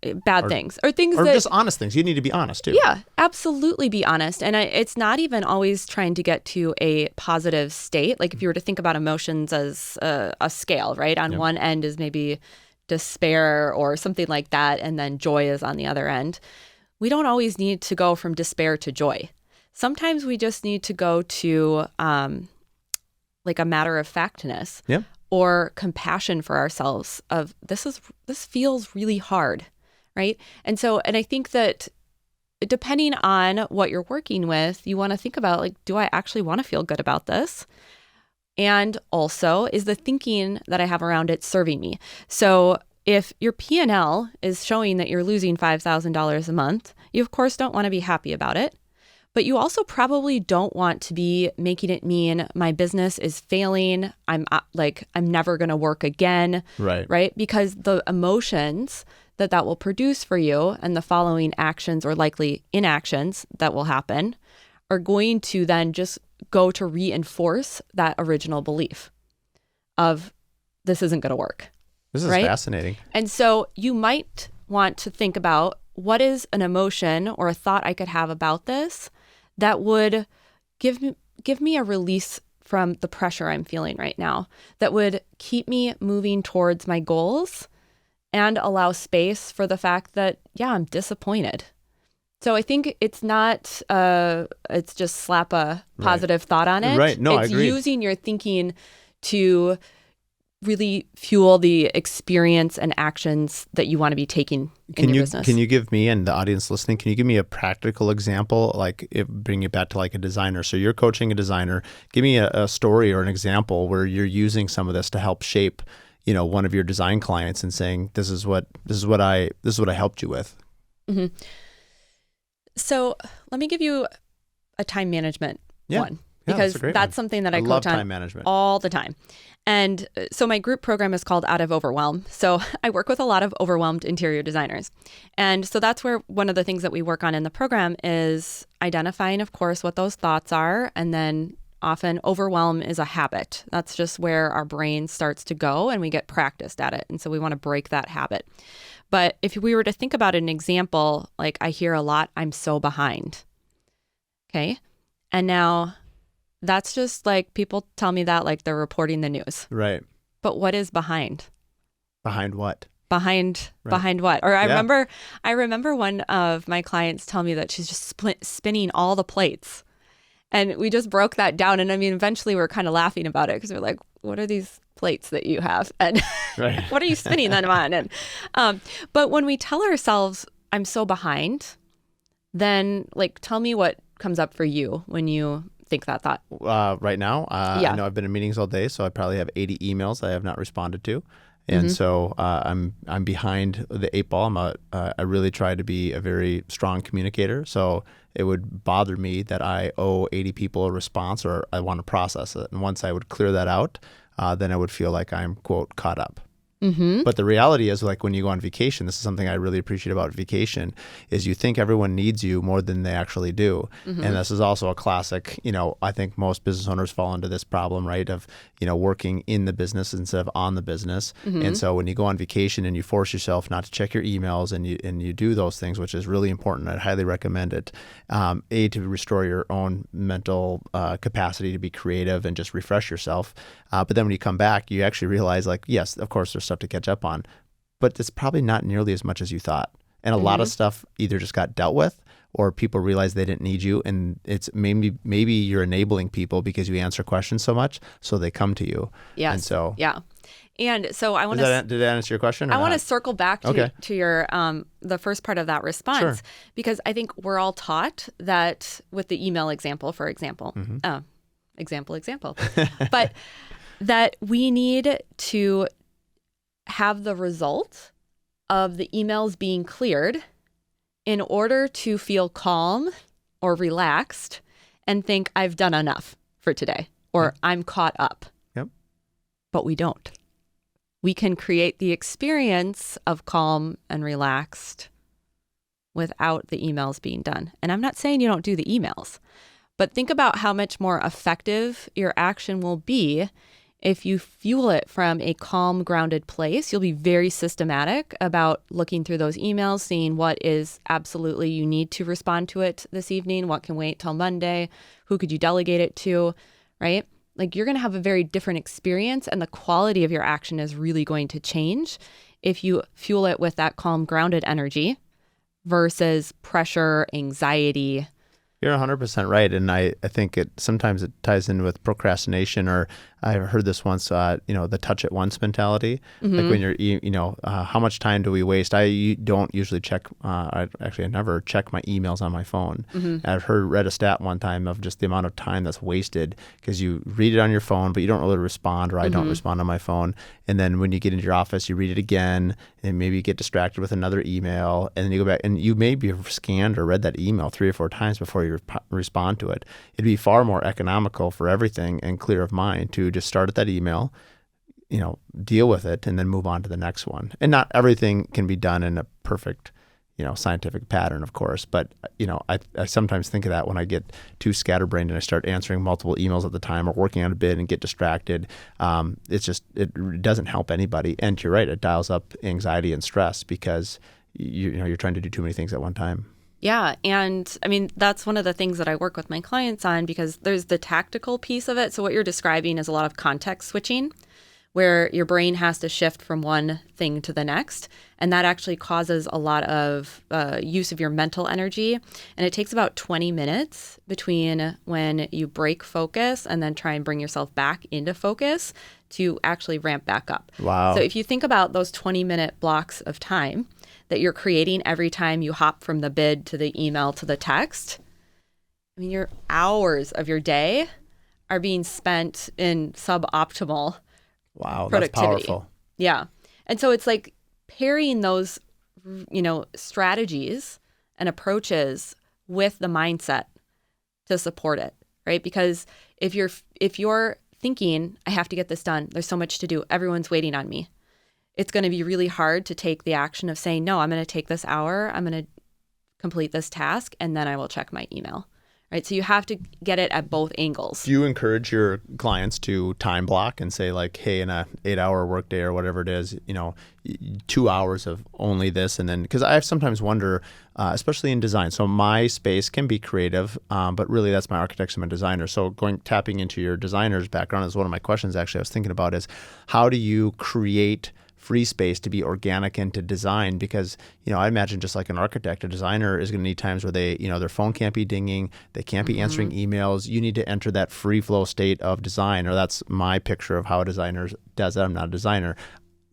things or things Or that just honest things. You need to be honest too. Yeah, absolutely be honest. And it's not even always trying to get to a positive state. Like if you were to think about emotions as a scale, right? On one end is maybe despair or something like that, and then joy is on the other end. We don't always need to go from despair to joy. Sometimes we just need to go to a matter of factness or compassion for ourselves of this feels really hard, right? And I think that depending on what you're working with, you want to think about do I actually want to feel good about this? And also, is the thinking that I have around it serving me? So if your P&L is showing that you're losing $5,000 a month, you of course don't want to be happy about it. But you also probably don't want to be making it mean my business is failing. I'm never going to work again. Right? Because the emotions that will produce for you and the following actions or likely inactions that will happen are going to then just go to reinforce that original belief of this isn't going to work. This is fascinating. And so you might want to think about what is an emotion or a thought I could have about this that would give me a release from the pressure I'm feeling right now, that would keep me moving towards my goals and allow space for the fact that, I'm disappointed. So I think it's not, it's just slap a positive thought on it. Right. No, it's I agree. Using your thinking to really fuel the experience and actions that you want to be taking in your business. Can you give me and the audience listening, can you give me a practical example, bring it back to a designer? So you're coaching a designer. Give me a story or an example where you're using some of this to help shape, one of your design clients and saying, this is what I helped you with. Mm-hmm. So let me give you a time management one, because that's something that I coach on time management all the time. And so my group program is called Out of Overwhelm. So I work with a lot of overwhelmed interior designers. And so that's where one of the things that we work on in the program is identifying, of course, what those thoughts are. And then often overwhelm is a habit. That's just where our brain starts to go and we get practiced at it. And so we want to break that habit. But if we were to think about an example, I hear a lot, I'm so behind. Okay. And now that's just people tell me that they're reporting the news. Right. But what is behind? Behind what? Behind what? Or I remember one of my clients tell me that she's just spinning all the plates. And we just broke that down. And eventually we're kind of laughing about it because we're like, what are these plates that you have? And what are you spinning them on? And but when we tell ourselves, I'm so behind, then tell me what comes up for you when you think that thought. Right now, I know I've been in meetings all day, so I probably have 80 emails I have not responded to. And so I'm behind the 8 ball. I really try to be a very strong communicator. So it would bother me that I owe 80 people a response or I want to process it. And once I would clear that out, then I would feel like I'm, quote, caught up. Mm-hmm. But the reality is when you go on vacation, this is something I really appreciate about vacation, is you think everyone needs you more than they actually do. Mm-hmm. And this is also a classic, I think most business owners fall into this problem, right? Of, working in the business instead of on the business. Mm-hmm. And so when you go on vacation and you force yourself not to check your emails and you do those things, which is really important, I'd highly recommend it. To restore your own mental capacity to be creative and just refresh yourself. But then when you come back, you actually realize yes, of course, there's stuff to catch up on, but it's probably not nearly as much as you thought. And a lot of stuff either just got dealt with or people realized they didn't need you. And it's maybe you're enabling people because you answer questions so much, so they come to you. Yes. And so, And so I want Did that answer your question or I want to not? circle back to your the first part of that response, Sure. because I think we're all taught that with the email example, for example, example, but that we need to have the result of the emails being cleared in order to feel calm or relaxed and think I've done enough for today or I'm caught up. Yep. But we don't. We can create the experience of calm and relaxed without the emails being done. And I'm not saying you don't do the emails, but think about how much more effective your action will be if you fuel it from a calm, grounded place. You'll be very systematic about looking through those emails, seeing what is absolutely you need to respond to it this evening, what can wait till Monday, who could you delegate it to, right? Like you're going to have a very different experience, and the quality of your action is really going to change if you fuel it with that calm, grounded energy versus pressure, anxiety. You're 100% right. And I think sometimes it ties in with procrastination, or I heard this once, the touch it once mentality. Like when you're, how much time do we waste? I don't usually check, I never check my emails on my phone. I've read a stat one time of just the amount of time that's wasted because you read it on your phone, but you don't really respond, or I don't respond on my phone. And then when you get into your office, you read it again, and maybe you get distracted with another email, and then you go back and you maybe have scanned or read that email 3 or 4 times before you respond to it. It'd be far more economical for everything and clear of mind to just start at that email, deal with it, and then move on to the next one. And not everything can be done in a perfect, scientific pattern, of course. But, I sometimes think of that when I get too scatterbrained and I start answering multiple emails at the time or working on a bid and get distracted. It doesn't help anybody. And you're right, it dials up anxiety and stress because you're trying to do too many things at one time. Yeah. And I mean, that's one of the things that I work with my clients on, because there's the tactical piece of it. So what you're describing is a lot of context switching, where your brain has to shift from one thing to the next. And that actually causes a lot of use of your mental energy. And it takes about 20 minutes between when you break focus and then try and bring yourself back into focus to actually ramp back up. Wow. So if you think about those 20-minute blocks of time that you're creating every time you hop from the bid to the email to the text, I mean, your hours of your day are being spent in suboptimal productivity. That's powerful. Yeah. And so it's like pairing those, strategies and approaches with the mindset to support it, right? Because if you're thinking, I have to get this done, there's so much to do, everyone's waiting on me, it's going to be really hard to take the action of saying, no, I'm going to take this hour, I'm going to complete this task, and then I will check my email, right? So you have to get it at both angles. Do you encourage your clients to time block and say like, hey, in a 8-hour workday or whatever it is, 2 hours of only this, and then, because I sometimes wonder, especially in design. So my space can be creative, but really that's my architects and my designers. So tapping into your designer's background is one of my questions actually I was thinking about, is how do you create free space to be organic and to design? Because, I imagine just like an architect, a designer is going to need times where they, their phone can't be dinging, they can't be answering emails. You need to enter that free flow state of design, or that's my picture of how a designer does that. I'm not a designer.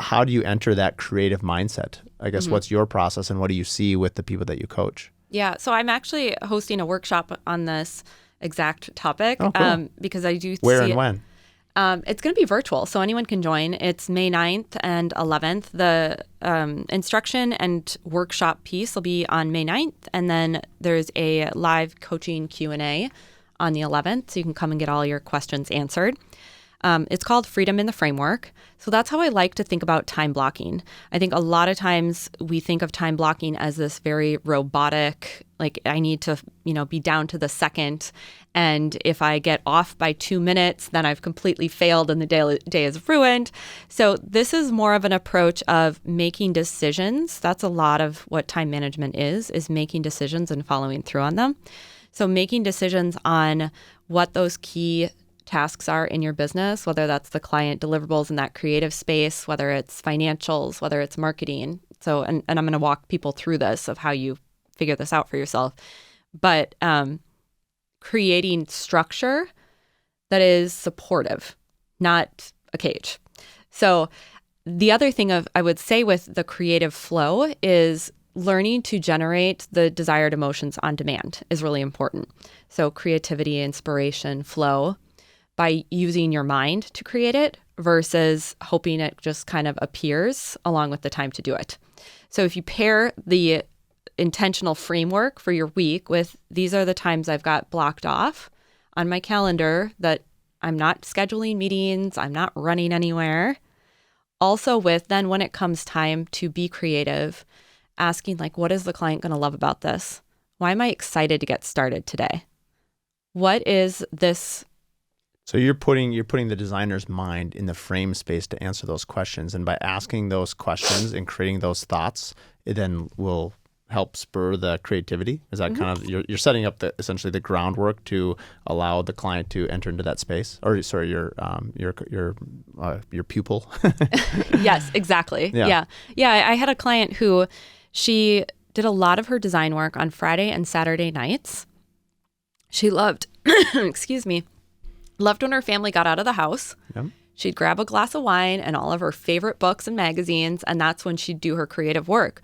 How do you enter that creative mindset? I guess what's your process, and what do you see with the people that you coach? Yeah. So I'm actually hosting a workshop on this exact topic. Oh, cool. Because I do Where see and when? It's going to be virtual, so anyone can join. It's May 9th and 11th. The instruction and workshop piece will be on May 9th, and then there's a live coaching Q&A on the 11th, so you can come and get all your questions answered. It's called Freedom in the Framework. So that's how I like to think about time blocking. I think a lot of times we think of time blocking as this very robotic, like I need to, be down to the second. And if I get off by 2 minutes, then I've completely failed and the day is ruined. So this is more of an approach of making decisions. That's a lot of what time management is making decisions and following through on them. So making decisions on what those key tasks are in your business, whether that's the client deliverables in that creative space, whether it's financials, whether it's marketing. So, and I'm going to walk people through this of how you figure this out for yourself. But creating structure that is supportive, not a cage. So the other thing I would say with the creative flow is learning to generate the desired emotions on demand is really important. So creativity, inspiration, flow, by using your mind to create it versus hoping it just kind of appears along with the time to do it. So if you pair the intentional framework for your week with these are the times I've got blocked off on my calendar that I'm not scheduling meetings, I'm not running anywhere. Also with then when it comes time to be creative, asking like, what is the client going to love about this? Why am I excited to get started today? What is this? So you're putting the designer's mind in the frame space to answer those questions. And by asking those questions and creating those thoughts, it then will help spur the creativity. Is that kind of you're setting up essentially the groundwork to allow the client to enter into that space, or sorry, your pupil. Yes, exactly. Yeah. I had a client who she did a lot of her design work on Friday and Saturday nights. She loved, excuse me, loved when her family got out of the house. Yep. She'd grab a glass of wine and all of her favorite books and magazines, and that's when she'd do her creative work.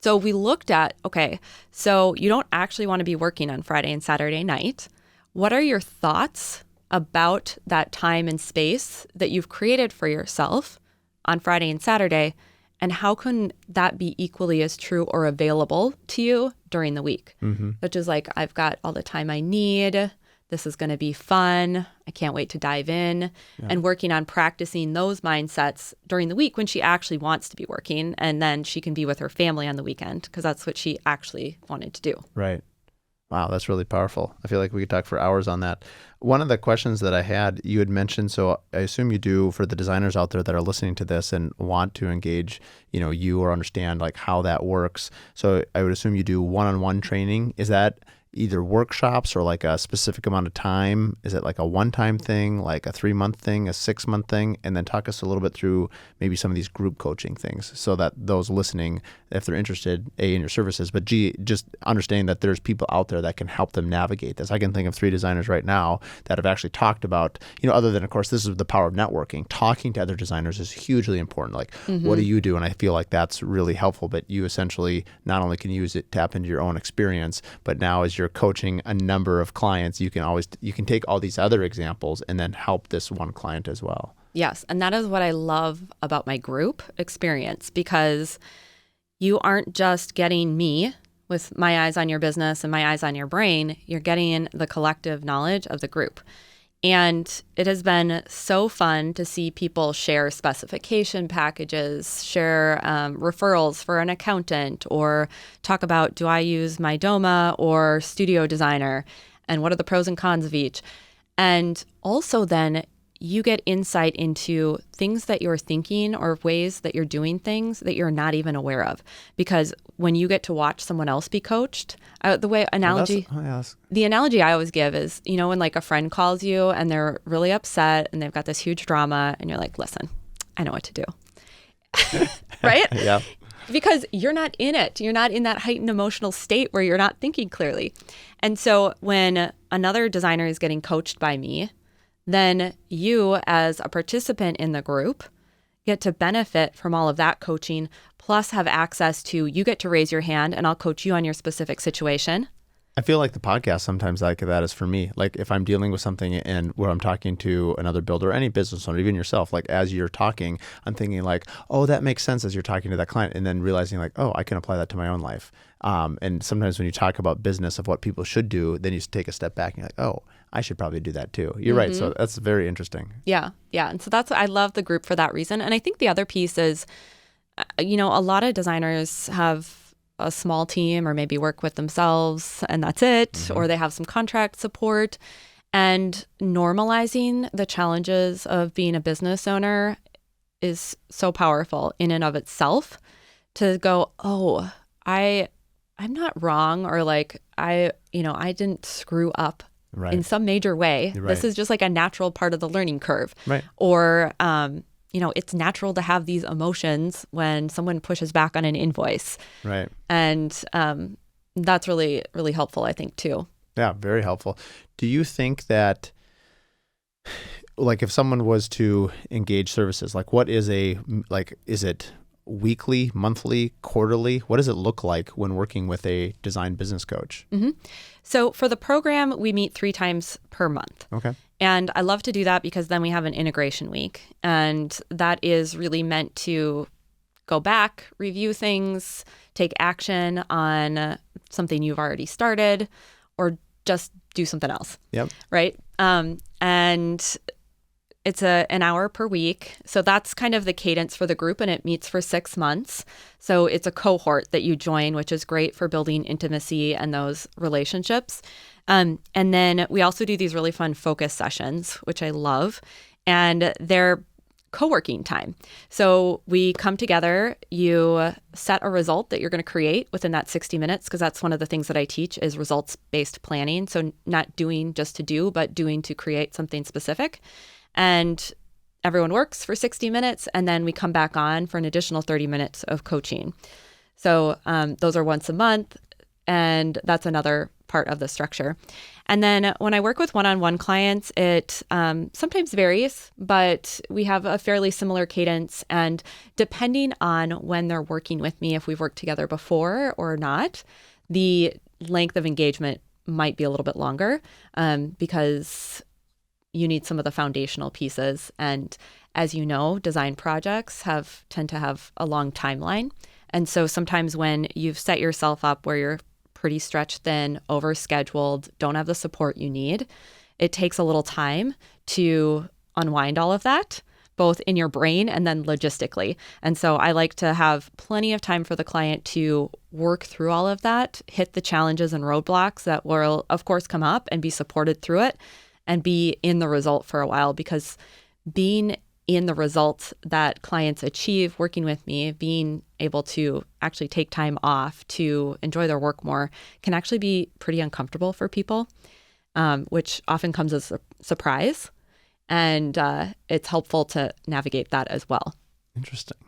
So we looked at, okay, so you don't actually want to be working on Friday and Saturday night. What are your thoughts about that time and space that you've created for yourself on Friday and Saturday? And how can that be equally as true or available to you during the week? Which is like, I've got all the time I need. This is going to be fun. I can't wait to dive in. And working on practicing those mindsets during the week when she actually wants to be working. And then she can be with her family on the weekend because that's what she actually wanted to do. Right. Wow, that's really powerful. I feel like we could talk for hours on that. One of the questions that I had, you had mentioned, so I assume you do for the designers out there that are listening to this and want to engage, you or understand like how that works. So I would assume you do one-on-one training. Is that either workshops or like a specific amount of time? Is it like a one-time thing, like a 3-month thing, a 6-month thing? And then talk us a little bit through maybe some of these group coaching things so that those listening, if they're interested, A, in your services, but G, just understanding that there's people out there that can help them navigate this. I can think of 3 designers right now that have actually talked about, other than, of course, this is the power of networking. Talking to other designers is hugely important. Like, what do you do? And I feel like that's really helpful, but you essentially not only can use it, tap into your own experience, but now as you're coaching a number of clients, you can take all these other examples and then help this one client as well. Yes. And that is what I love about my group experience, because you aren't just getting me with my eyes on your business and my eyes on your brain. You're getting the collective knowledge of the group. And it has been so fun to see people share specification packages, share referrals for an accountant, or talk about, do I use my Doma or Studio Designer, and what are the pros and cons of each? And also then you get insight into things that you're thinking or ways that you're doing things that you're not even aware of. Because when you get to watch someone else be coached, the analogy I always give is, when like a friend calls you and they're really upset and they've got this huge drama and you're like, listen, I know what to do. Right? Yeah. Because you're not in it. You're not in that heightened emotional state where you're not thinking clearly. And so when another designer is getting coached by me, then you as a participant in the group get to benefit from all of that coaching, plus have access to, you get to raise your hand and I'll coach you on your specific situation. I feel like the podcast sometimes like that is for me. Like if I'm dealing with something and where I'm talking to another builder, any business owner, even yourself, like as you're talking, I'm thinking like, oh, that makes sense as you're talking to that client. And then realizing like, oh, I can apply that to my own life. And sometimes when you talk about business of what people should do, then you take a step back and you're like, oh, I should probably do that too. You're right. So that's very interesting. Yeah. And so I love the group for that reason. And I think the other piece is, a lot of designers have a small team or maybe work with themselves and that's it, or they have some contract support. And normalizing the challenges of being a business owner is so powerful in and of itself, to go, oh, I'm not wrong, or like I didn't screw up in some major way. Right. This is just like a natural part of the learning curve. Right. Or it's natural to have these emotions when someone pushes back on an invoice. Right. And that's really, really helpful, I think, too. Yeah, very helpful. Do you think that like if someone was to engage services, like what is is it weekly, monthly, quarterly? What does it look like when working with a design business coach? So for the program, we meet 3 times per month. Okay. And I love to do that because then we have an integration week. And that is really meant to go back, review things, take action on something you've already started, or just do something else. Yep. Right. And it's an hour per week. So that's kind of the cadence for the group, and it meets for 6 months. So it's a cohort that you join, which is great for building intimacy and those relationships. And then we also do these really fun focus sessions, which I love. And they're co-working time. So we come together, you set a result that you're going to create within that 60 minutes, because that's one of the things that I teach is results-based planning. So not doing just to do, but doing to create something specific. And everyone works for 60 minutes, and then we come back on for an additional 30 minutes of coaching. So those are once a month, and that's another part of the structure. And then when I work with one-on-one clients, it sometimes varies, but we have a fairly similar cadence. And depending on when they're working with me, if we've worked together before or not, the length of engagement might be a little bit longer because you need some of the foundational pieces. And as you know, design projects tend to have a long timeline. And so sometimes when you've set yourself up where you're pretty stretched thin, overscheduled, don't have the support you need, it takes a little time to unwind all of that, both in your brain and then logistically. And so I like to have plenty of time for the client to work through all of that, hit the challenges and roadblocks that will, of course, come up, and be supported through it, and be in the result for a while. Because being in the results that clients achieve working with me, being able to actually take time off to enjoy their work more, can actually be pretty uncomfortable for people, which often comes as a surprise. And it's helpful to navigate that as well. Interesting.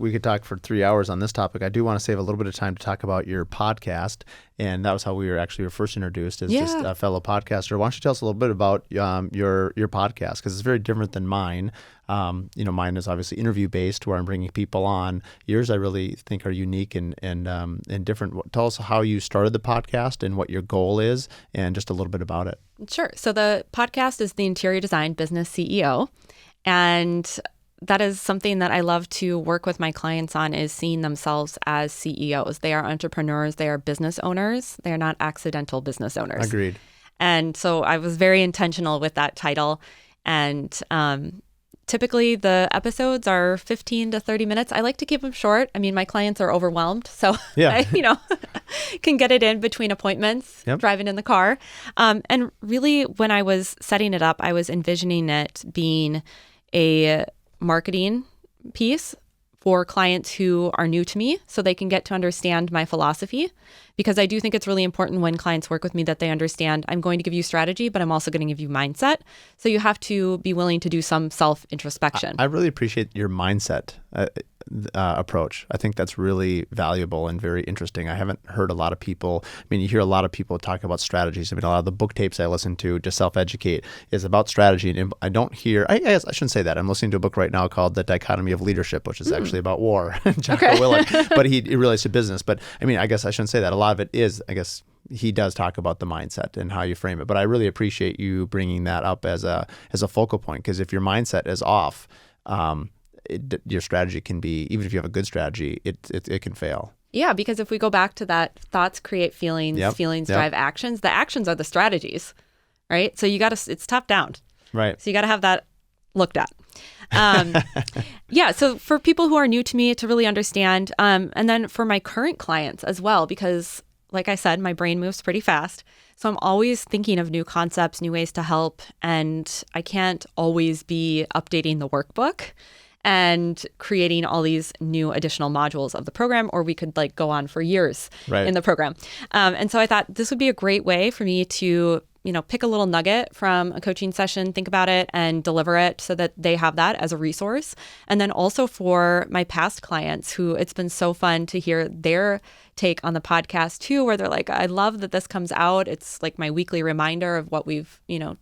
We could talk for 3 hours on this topic. I do want to save a little bit of time to talk about your podcast, and that was how we were first introduced as just a fellow podcaster. Why don't you tell us a little bit about your podcast, because it's very different than mine. Mine is obviously interview based, where I'm bringing people on. Yours, I really think, are unique and different. Tell us how you started the podcast and what your goal is, and just a little bit about it. Sure. So the podcast is the Interior Design Business CEO, and that is something that I love to work with my clients on, is seeing themselves as CEOs. They are entrepreneurs. They are business owners. They are not accidental business owners. Agreed. And so I was very intentional with that title. And typically the episodes are 15 to 30 minutes. I like to keep them short. I mean, my clients are overwhelmed. So I can get it in between appointments, driving in the car. And really, when I was setting it up, I was envisioning it being a marketing piece for clients who are new to me, so they can get to understand my philosophy, because I do think it's really important when clients work with me that they understand I'm going to give you strategy, but I'm also going to give you mindset. So you have to be willing to do some self-introspection. I really appreciate your mindset approach. I think that's really valuable and very interesting. I haven't heard a lot of people, you hear a lot of people talk about strategies. A lot of the book tapes I listen to self-educate is about strategy. And I don't hear, I guess I shouldn't say that. I'm listening to a book right now called The Dichotomy of Leadership, which is actually about war. Jocko Willink, but he relates to business. But I guess I shouldn't say that. A lot of it is, he does talk about the mindset and how you frame it. But I really appreciate you bringing that up as a focal point, because if your mindset is off, your strategy can be, even if you have a good strategy, it can fail. Yeah, because if we go back to that, thoughts create feelings, feelings drive actions. The actions are the strategies, right? So it's top down. Right. So you got to have that looked at. So for people who are new to me, to really understand, and then for my current clients as well, because like I said, my brain moves pretty fast. So I'm always thinking of new concepts, new ways to help, and I can't always be updating the workbook and creating all these new additional modules of the program, or we could go on for years in the program. And so I thought this would be a great way for me to, pick a little nugget from a coaching session, think about it, and deliver it so that they have that as a resource. And then also for my past clients, who it's been so fun to hear their take on the podcast too, where they're like, I love that this comes out. It's like my weekly reminder of what we've,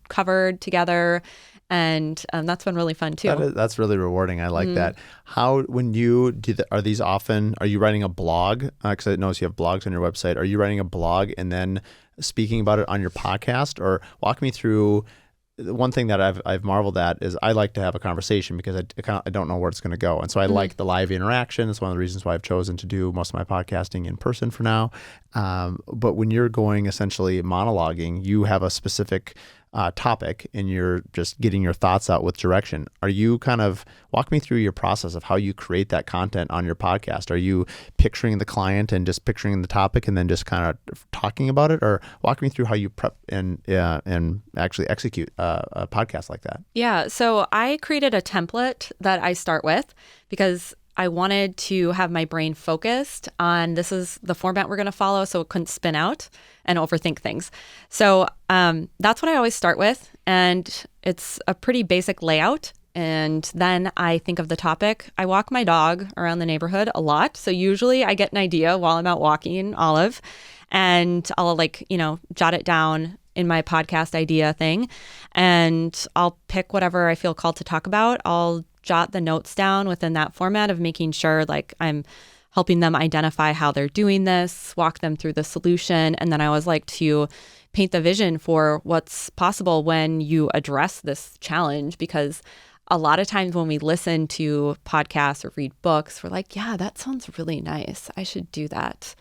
covered together. And that's been really fun too. That's really rewarding. I like that. How, when you do are these often, are you writing a blog? Because I notice you have blogs on your website. Are you writing a blog and then speaking about it on your podcast? Or walk me through. One thing that I've marveled at is I like to have a conversation because I don't know where it's going to go. And so I like the live interaction. It's one of the reasons why I've chosen to do most of my podcasting in person for now. But when you're going essentially monologuing, you have a specific topic and you're just getting your thoughts out with direction. Are you walk me through your process of how you create that content on your podcast? Are you picturing the client and just picturing the topic and then just kind of talking about it? Or walk me through how you prep and actually execute a podcast like that? Yeah. So I created a template that I start with because I wanted to have my brain focused on this is the format we're going to follow so it couldn't spin out and overthink things. So that's what I always start with. And it's a pretty basic layout. And then I think of the topic. I walk my dog around the neighborhood a lot. So usually I get an idea while I'm out walking Olive and I'll jot it down in my podcast idea thing. And I'll pick whatever I feel called to talk about. I'll jot the notes down within that format of making sure I'm helping them identify how they're doing this, walk them through the solution. And then I always like to paint the vision for what's possible when you address this challenge, because a lot of times when we listen to podcasts or read books, we're like, yeah, that sounds really nice. I should do that.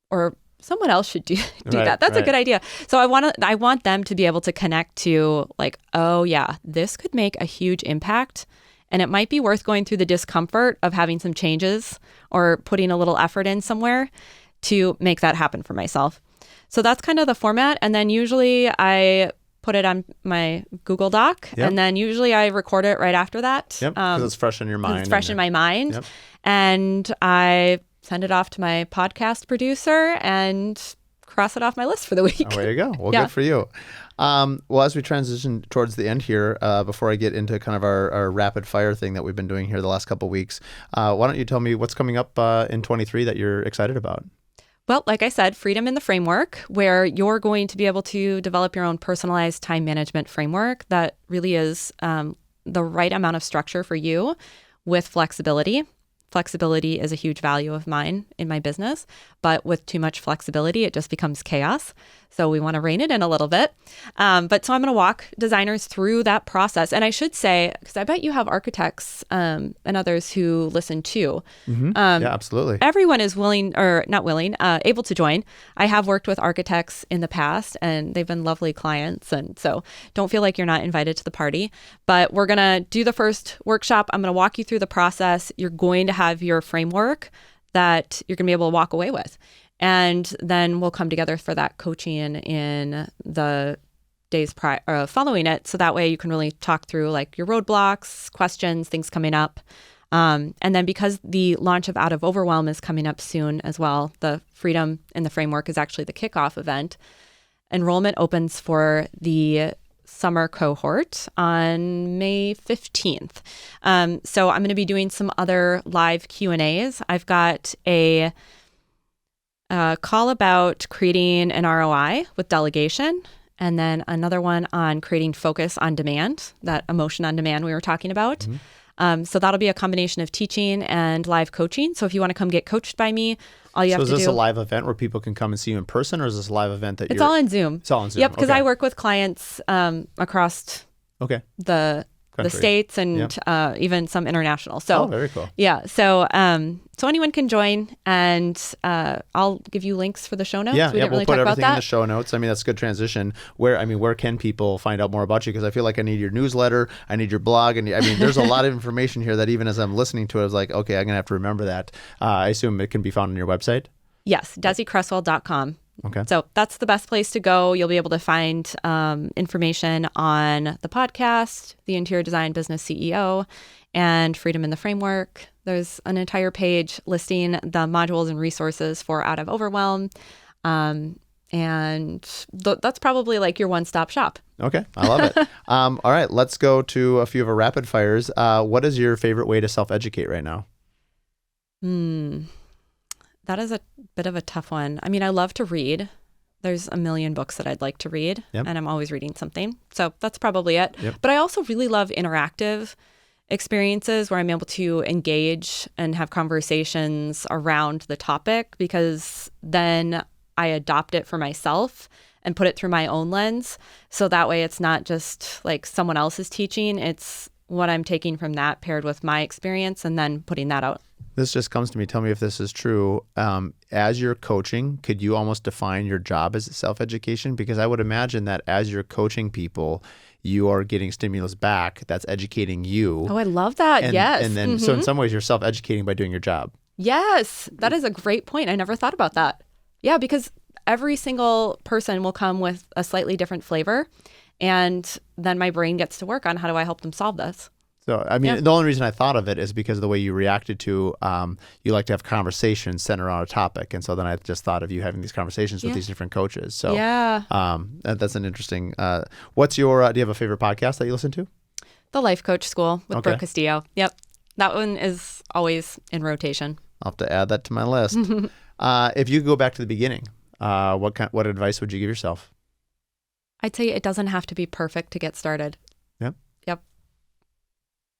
Or someone else should do that. That's a good idea. So I want them to be able to connect to oh yeah, this could make a huge impact. And it might be worth going through the discomfort of having some changes or putting a little effort in somewhere to make that happen for myself. So that's kind of the format. And then usually I put it on my Google Doc. Yep. And then usually I record it right after that. Yep, because it's fresh in your mind. It's fresh in my mind. Yep. And I send it off to my podcast producer and cross it off my list for the week. Oh, there you go. Well, Good for you. Well, as we transition towards the end here, before I get into kind of our rapid fire thing that we've been doing here the last couple of weeks, why don't you tell me what's coming up in 23 that you're excited about? Well, like I said, Freedom in the Framework, where you're going to be able to develop your own personalized time management framework that really is the right amount of structure for you with flexibility. Flexibility is a huge value of mine in my business, but with too much flexibility, it just becomes chaos. So we want to rein it in a little bit. So I'm going to walk designers through that process. And I should say, because I bet you have architects and others who listen too. Mm-hmm. Yeah, absolutely. Everyone is able to join. I have worked with architects in the past and they've been lovely clients. And so don't feel like you're not invited to the party. But we're going to do the first workshop. I'm going to walk you through the process. You're going to have your framework that you're going to be able to walk away with. And then we'll come together for that coaching in the days following it. So that way you can really talk through your roadblocks, questions, things coming up. And then because the launch of Out of Overwhelm is coming up soon as well, the Freedom in the Framework is actually the kickoff event. Enrollment opens for the summer cohort on May 15th. So I'm going to be doing some other live Q&As. I've got a call about creating an ROI with delegation, and then another one on creating focus on demand, that emotion on demand we were talking about. Mm-hmm. So that'll be a combination of teaching and live coaching. So if you want to come get coached by me, all you have to do... So is this a live event where people can come and see you in person, or is this a live event that It's all on Zoom. It's all on Zoom. Yep, because I work with clients across the states and even some international. So very cool. Yeah. So anyone can join, and I'll give you links for the show notes. Yeah, we'll put everything in the show notes. I mean, that's a good transition. Where can people find out more about you? Because I feel like I need your newsletter, I need your blog, and there's a lot of information here that even as I'm listening to it, I was like, okay, I'm gonna have to remember that. I assume it can be found on your website. Yes, DesiCreswell.com. Okay. So that's the best place to go. You'll be able to find information on the podcast, the Interior Design Business CEO, and Freedom in the Framework. There's an entire page listing the modules and resources for Out of Overwhelm. And that's probably your one-stop shop. Okay. I love it. All right. Let's go to a few of our rapid fires. What is your favorite way to self-educate right now? That is a bit of a tough one. I mean, I love to read. There's a million books that I'd like to read, Yep. and I'm always reading something. So that's probably it. Yep. But I also really love interactive experiences where I'm able to engage and have conversations around the topic, because then I adopt it for myself and put it through my own lens. So that way it's not just like someone else's teaching. It's what I'm taking from that paired with my experience and then putting that out. This just comes to me. Tell me if this is true. As you're coaching, could you almost define your job as self-education? Because I would imagine that as you're coaching people, you are getting stimulus back that's educating you. Oh, I love that. And, Yes. And then, so in some ways, you're self-educating by doing your job. Yes, that is a great point. I never thought about that. Yeah, because every single person will come with a slightly different flavor. And then my brain gets to work on how do I help them solve this? So, I mean, the only reason I thought of it is because of the way you reacted to, you like to have conversations centered around a topic. And so then I just thought of you having these conversations with these different coaches. So that's an interesting, what's your, do you have a favorite podcast that you listen to? The Life Coach School with Brooke Castillo. Yep. That one is always in rotation. I'll have to add that to my list. If you could go back to the beginning, what advice would you give yourself? I'd say it doesn't have to be perfect to get started. Yep. Yep.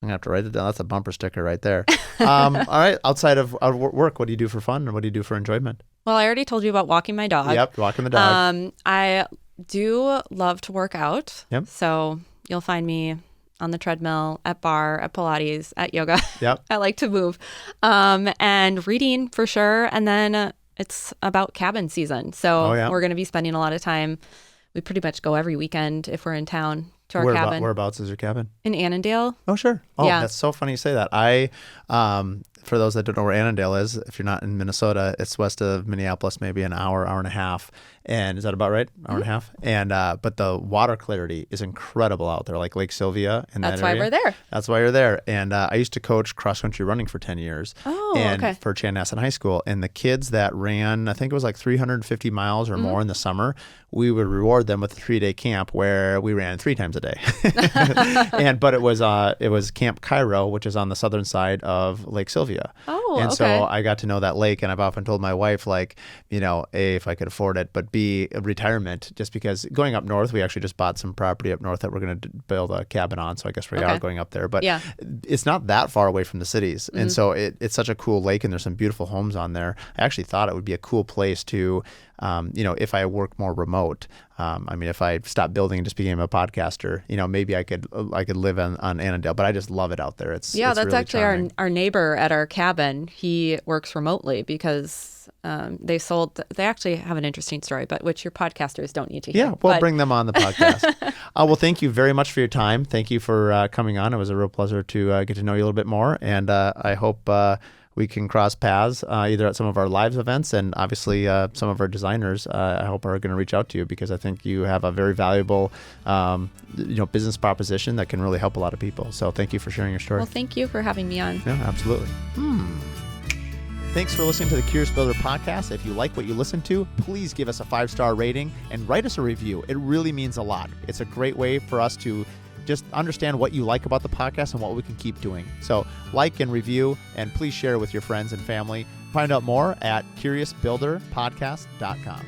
I'm going to have to write it down. That's a bumper sticker right there. All right. Outside of work, what do you do for fun and what do you do for enjoyment? Well, I already told you about walking my dog. Yep. Walking the dog. I do love to work out. Yep. So you'll find me on the treadmill, at bar, at Pilates, at yoga. Yep. I like to move. And reading for sure. And then it's about cabin season. So we're going to be spending a lot of time. We pretty much go every weekend if we're in town to our cabin. Whereabouts is your cabin? In Annandale. Oh, sure. Oh, Yeah. That's so funny you say that. For those that don't know where Annandale is, if you're not in Minnesota, it's west of Minneapolis, maybe an hour and a half. And is that about right? Hour and a half? And but the water clarity is incredible out there, like Lake Sylvia in that area. That's why we're there. That's why you're there. And I used to coach cross-country running for 10 years. Oh, and for Chanhassen High School. And the kids that ran, I think it was like 350 miles or more in the summer, we would reward them with a 3-day camp where we ran 3 times a day. But it was Camp Cairo, which is on the southern side of Lake Sylvia. Oh, and okay. so I got to know that lake, and I've often told my wife, like, you know, A, if I could afford it, but B, retirement, just because going up north, we actually just bought some property up north that we're going to build a cabin on. So I guess we are going up there, but it's not that far away from the cities. And so it's such a cool lake, and there's some beautiful homes on there. I actually thought it would be a cool place to, if I work more remote. If I stopped building and just became a podcaster, maybe I could live on Annandale, but I just love it out there. It's that's really actually charming. our neighbor at our cabin. He works remotely because they actually have an interesting story, but which your podcasters don't need to hear. Yeah, we'll bring them on the podcast. Well, thank you very much for your time. Thank you for coming on. It was a real pleasure to get to know you a little bit more, and I hope we can cross paths either at some of our live events, and obviously some of our designers I hope are going to reach out to you, because I think you have a very valuable business proposition that can really help a lot of people. So thank you for sharing your story. Well, thank you for having me on. Yeah, absolutely. Thanks for listening to the Curious Builder podcast. If you like what you listen to, please give us a 5-star rating and write us a review. It really means a lot. It's a great way for us to just understand what you like about the podcast and what we can keep doing. So like and review, and please share with your friends and family. Find out more at curiousbuilderpodcast.com.